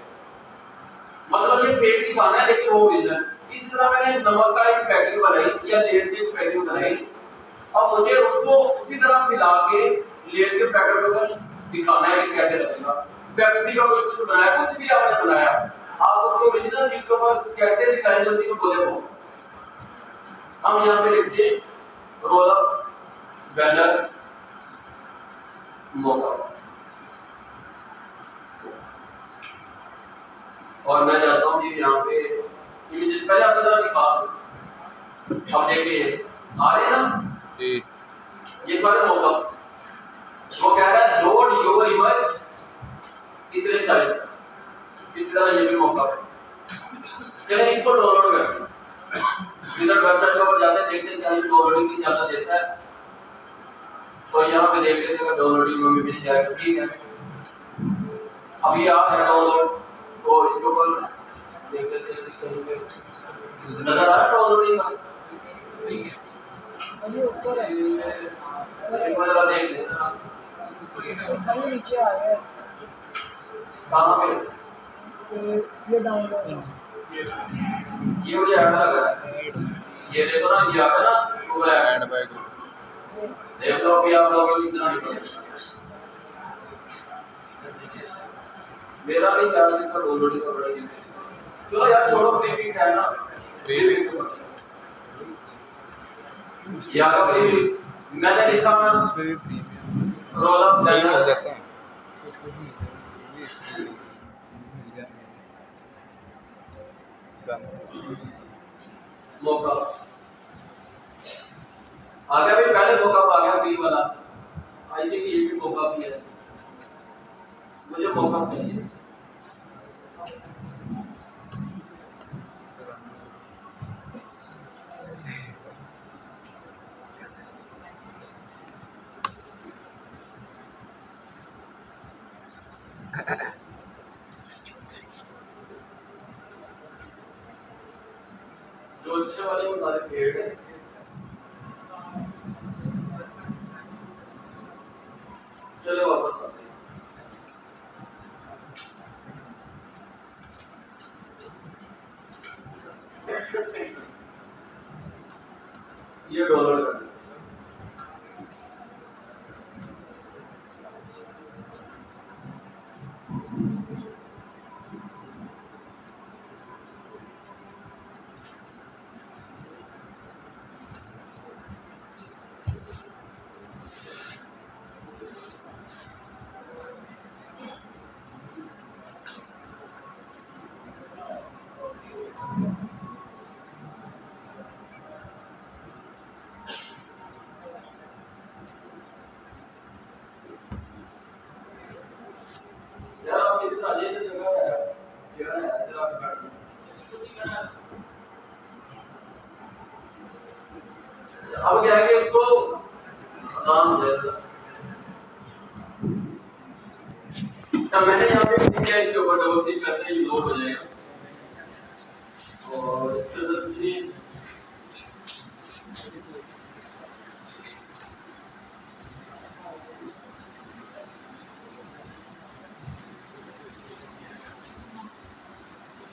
मतलब ये फेक दिखाना है लेकिन वो ओरिजिनल। इसी तरह मैंने नमक का एक पैकिंग बनाई या लेस की पैकिंग बनाई, अब मुझे उसको उसी तरह मिला के लेस के पैकेट के ऊपर दिखाना है कि कैसे लगेगा। पेप्सी का कुछ बनाया, कुछ भी आपने बनाया, आप उसको ओरिजिनल चीज के ऊपर कैसे दिखाएंगे उसी को बोले वो। हम यहाँ पे लिखते हैं रोल अप बैनर मोकअप, और मैं जाता हूँ जी यहाँ पे इमेजेस, पहले आपको जरा दिखा दूं। अब देखिए आ रहे हैं ना जी। ये सारे मोकअप, चलिए इसको डाउनलोड करते हैं। विजिट वेबसाइट के ऊपर जाते हैं, देखते हैं क्या ये डाउनलोडिंग की इजाजत देता है। तो यहाँ पे देख लेते हैं डाउनलोडिंग में मिल जाएगा। ठीक है, अभी आ रहा है डाउनलोड, तो इसके ऊपर देख लेते हैं कहीं पे नजर आ रहा है डाउनलोडिंग का। अभी ऊपर है, एक बार जरा देख लेते हैं सही नीचे आ गया है। कहाँ पे ये डाउनलोड ये मुझे ऐड लगा है। ये देखो ना, ये आता है ना पूरा ऐड ऐड, बैग देख लो अभी आप लोगों को कितना निकल मेरा नहीं चार्ज इसका डाउनलोडिंग का बड़ा। चलो यार छोड़ो, प्रीमियम है ना, प्रीमियम या का प्रीमियम मैंने लिखा इसमें भी प्रीमियम रोल अप मिल चैनल जाता है कुछ भी ये इसलिए मिल जाएगा। मौका आ गया भाई, पहले मौका आ गया फ्री वाला। आई थिंक ये भी मौका भी है, मुझे मौका चाहिए। जो अच्छे वाले वो सारे पेड है। चलो वापस आते हैं। ये डाउनलोड कर यार आप इधर आ जाइए, जगह है जगह है, इधर आप बैठ जाइए। अब क्या है कि उसको नाम दे दो। तब मैंने यहाँ पे किया इसके ऊपर डबल क्लिक करते हैं, ये लोड हो जाएगा और इसके अंदर कुछ नहीं।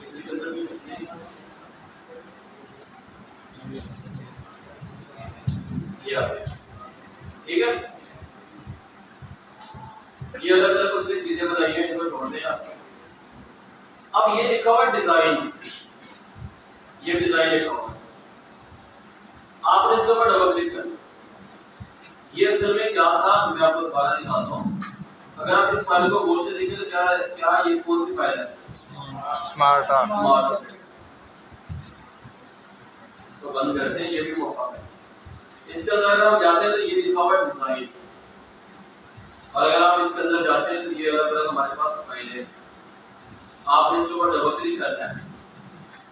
इसके अंदर भी कुछ नहीं। ये आ गया, ठीक है। ये अलग अलग उसने चीजें बनाई हैं, इनको छोड़ दें आप। अब ये लिखा हुआ डिजाइन, ये डिजाइन लिखा हुआ, आपने इसके ऊपर डबल क्लिक करना। ये असल में क्या था मैं आपको दोबारा दिखाता हूँ। अगर आप इस फाइल को गौर से देखें तो क्या क्या ये कौन सी फाइल है? Smart art smart. तो बंद करते हैं, ये भी मौका है। इसके अंदर अगर हम जाते हैं तो ये लिखा हुआ है डिजाइन, और अगर आप इसके अंदर जाते हैं तो ये अलग अलग हमारे पास फाइल है। आपने इसके ऊपर डबल क्लिक करना है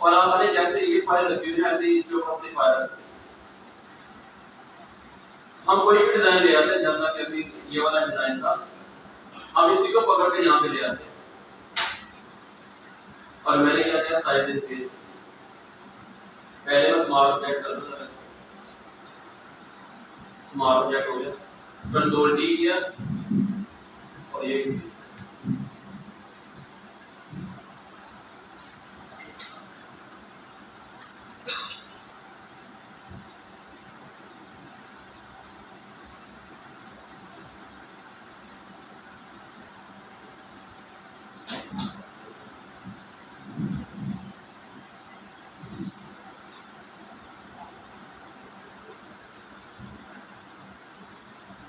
और आपने जैसे ये फाइल रखी हुई है ऐसे ही इसके ऊपर अपनी फाइल रखनी है। हम कोई भी डिजाइन ले आते हैं, जैसा कि अभी ये वाला डिजाइन था, हम इसी को पकड़ के यहाँ पे ले आते हैं और मैंने क्या किया साइड इन पेज, पहले मैं स्मार्ट ऑब्जेक्ट कर दूंगा। स्मार्ट ऑब्जेक्ट हो गया, कंट्रोल डी किया और ये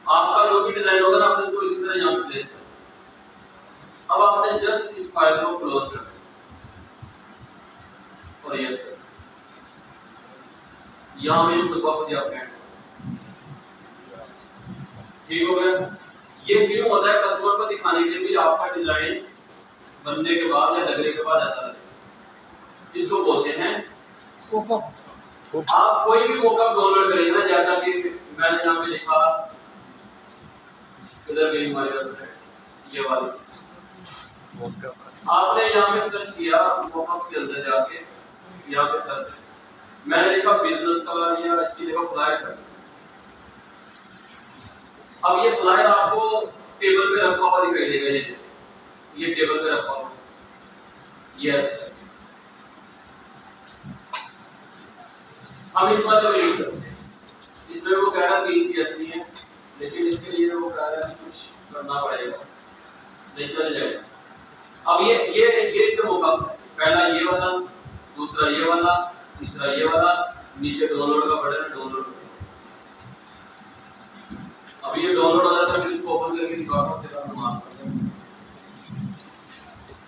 आपका जो भी डिजाइन होगा ना, आपने इसको इसी तरह यहाँ पे प्लेस करना। अब आपने जस्ट इस फाइल को क्लोज कर देना और यस कर, यहाँ में सब बॉक्स दिया आपने, ठीक हो गया। ये क्यों होता है? कस्टमर को दिखाने के लिए आपका डिजाइन बनने के बाद या लगने के बाद ऐसा लगेगा, इसको बोलते हैं पॉपअप। आप कोई भी मॉकअप डाउनलोड करेंगे ना, जैसा कि मैंने यहाँ पे लिखा, इधर गई हमारी वेबसाइट ये वाली, आपने यहाँ पे सर्च किया मॉकअप के अंदर जाके, यहाँ पे सर्च मैंने लिखा बिजनेस कलर या इसकी जगह फ्लायर कर। अब ये फ्लायर आपको टेबल पे रखा हुआ दिखाई देगा, ये टेबल पे रखा हुआ, ये ऐसे हम इस मतलब यूज करते हैं। इसमें वो कह रहा है 3 केस नहीं है, लेकिन इसके लिए वो कह रहा है कि कुछ करना पड़ेगा, नहीं चल जाएगा। अब ये जो मॉकअप है, पहला ये वाला, दूसरा ये वाला, तीसरा ये वाला, नीचे डाउनलोड का बटन है, डाउनलोड। अब ये डाउनलोड हो जाता है, फिर इसको ओपन करके दिखाता हूं तेरा अनुमान।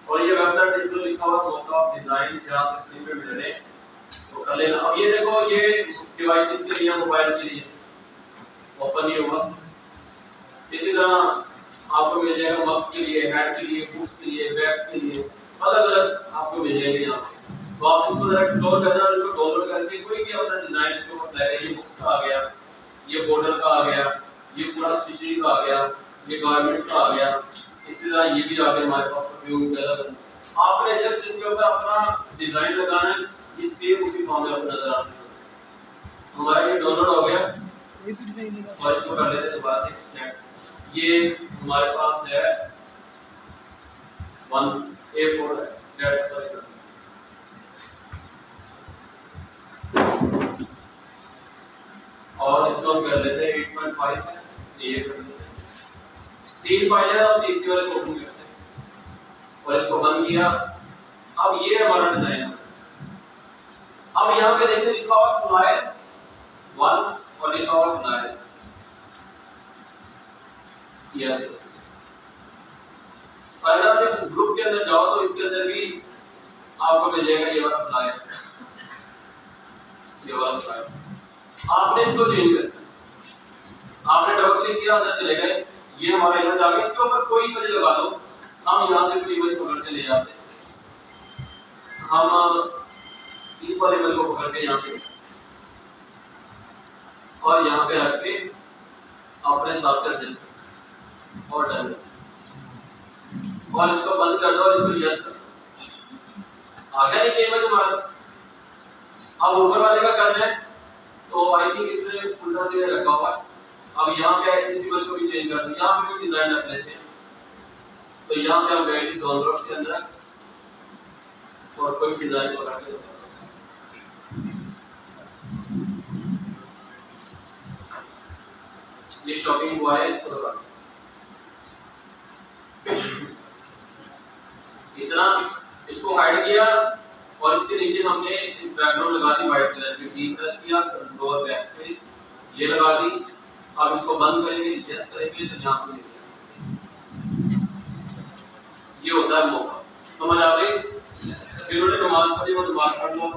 और ये वेबसाइट इस पर लिखा हुआ मॉकअप डिजाइन, जहां से फ्री में मिल रहे हैं तो कर लेना। अब ये देखो, ये डिवाइसेस के लिए, मोबाइल के लिए ओपन ही हुआ। इसी तरह आपको मिल जाएगा मग्स के लिए, हैट के लिए, बुक्स के लिए, बैग्स के लिए, अलग अलग आपको मिल जाएंगे यहाँ पे। तो आप इसको जरा एक्सप्लोर करना, इसको डाउनलोड करके कोई भी अपना डिजाइन इसको अप्लाई करिए। बुक्स का आ गया, ये बॉर्डर का आ गया, ये पूरा स्टिचिंग का आ गया, ये गारमेंट्स का आ गया, इसी तरह ये भी आ गया हमारे पास परफ्यूम का अलग। आपने जस्ट इसके ऊपर अपना डिजाइन लगाना है, ये सेम उसी फॉर्म में आपको नजर आना है। हमारा ये डाउनलोड हो गया, ये भी डिजाइन लगा और इसको कर लेते हैं दोबारा एक्सटेंड। ये हमारे पास है 1A4 है, डेट सॉरी और इसको हम कर लेते हैं 8.5 है, ये कर लेते हैं 3 फाइल है, और तीसरी वाले को ओपन करते हैं और इसको बंद किया। अब ये हमारा डिजाइन है। अब यहाँ पे देखिए लिखा हुआ फ्लायर 1 और लिखा हुआ फ्लायर यस। अगर आप इस ग्रुप के अंदर जाओ तो इसके अंदर भी आपको मिल जाएगा ये वाला फ्लायर, ये वाला फ्लायर। आपने इसको चेंज करना, आपने डबल क्लिक किया, अंदर चले गए, ये हमारा इमेज आ गया। इसके ऊपर कोई इमेज लगा दो, हम यहाँ से कोई इमेज पकड़ के ले जाते हैं, हम इस वाले इमेज को पकड़ के यहाँ पे और यहाँ पे रख के अपने हिसाब से एडजस्ट और डन, और इसको बंद कर दो और इसको यस कर दो। आ गया नीचे इमेज हमारा। अब ऊपर वाले का करना है तो आई थिंक इसमें उल्टा से रखा हुआ है। अब यहाँ पे इस इमेज को भी चेंज कर दो, यहाँ पे भी डिजाइन रख लेते हैं। तो यहाँ पे हम गए डाउनलोड के अंदर और कोई डिजाइन पकड़ के ये शॉपिंग हुआ है, इसको लगा इतना, इसको हाइड किया और इसके नीचे हमने बैकग्राउंड लगा दी व्हाइट कलर की, डी प्रेस किया, कंट्रोल बैकस्पेस ये लगा दी। अब इसको बंद करेंगे, यस करेंगे तो यहाँ पे ये होता है मौका। समझ आ गई? जिन्होंने नमाज पढ़ी वो नमाज पढ़ लो।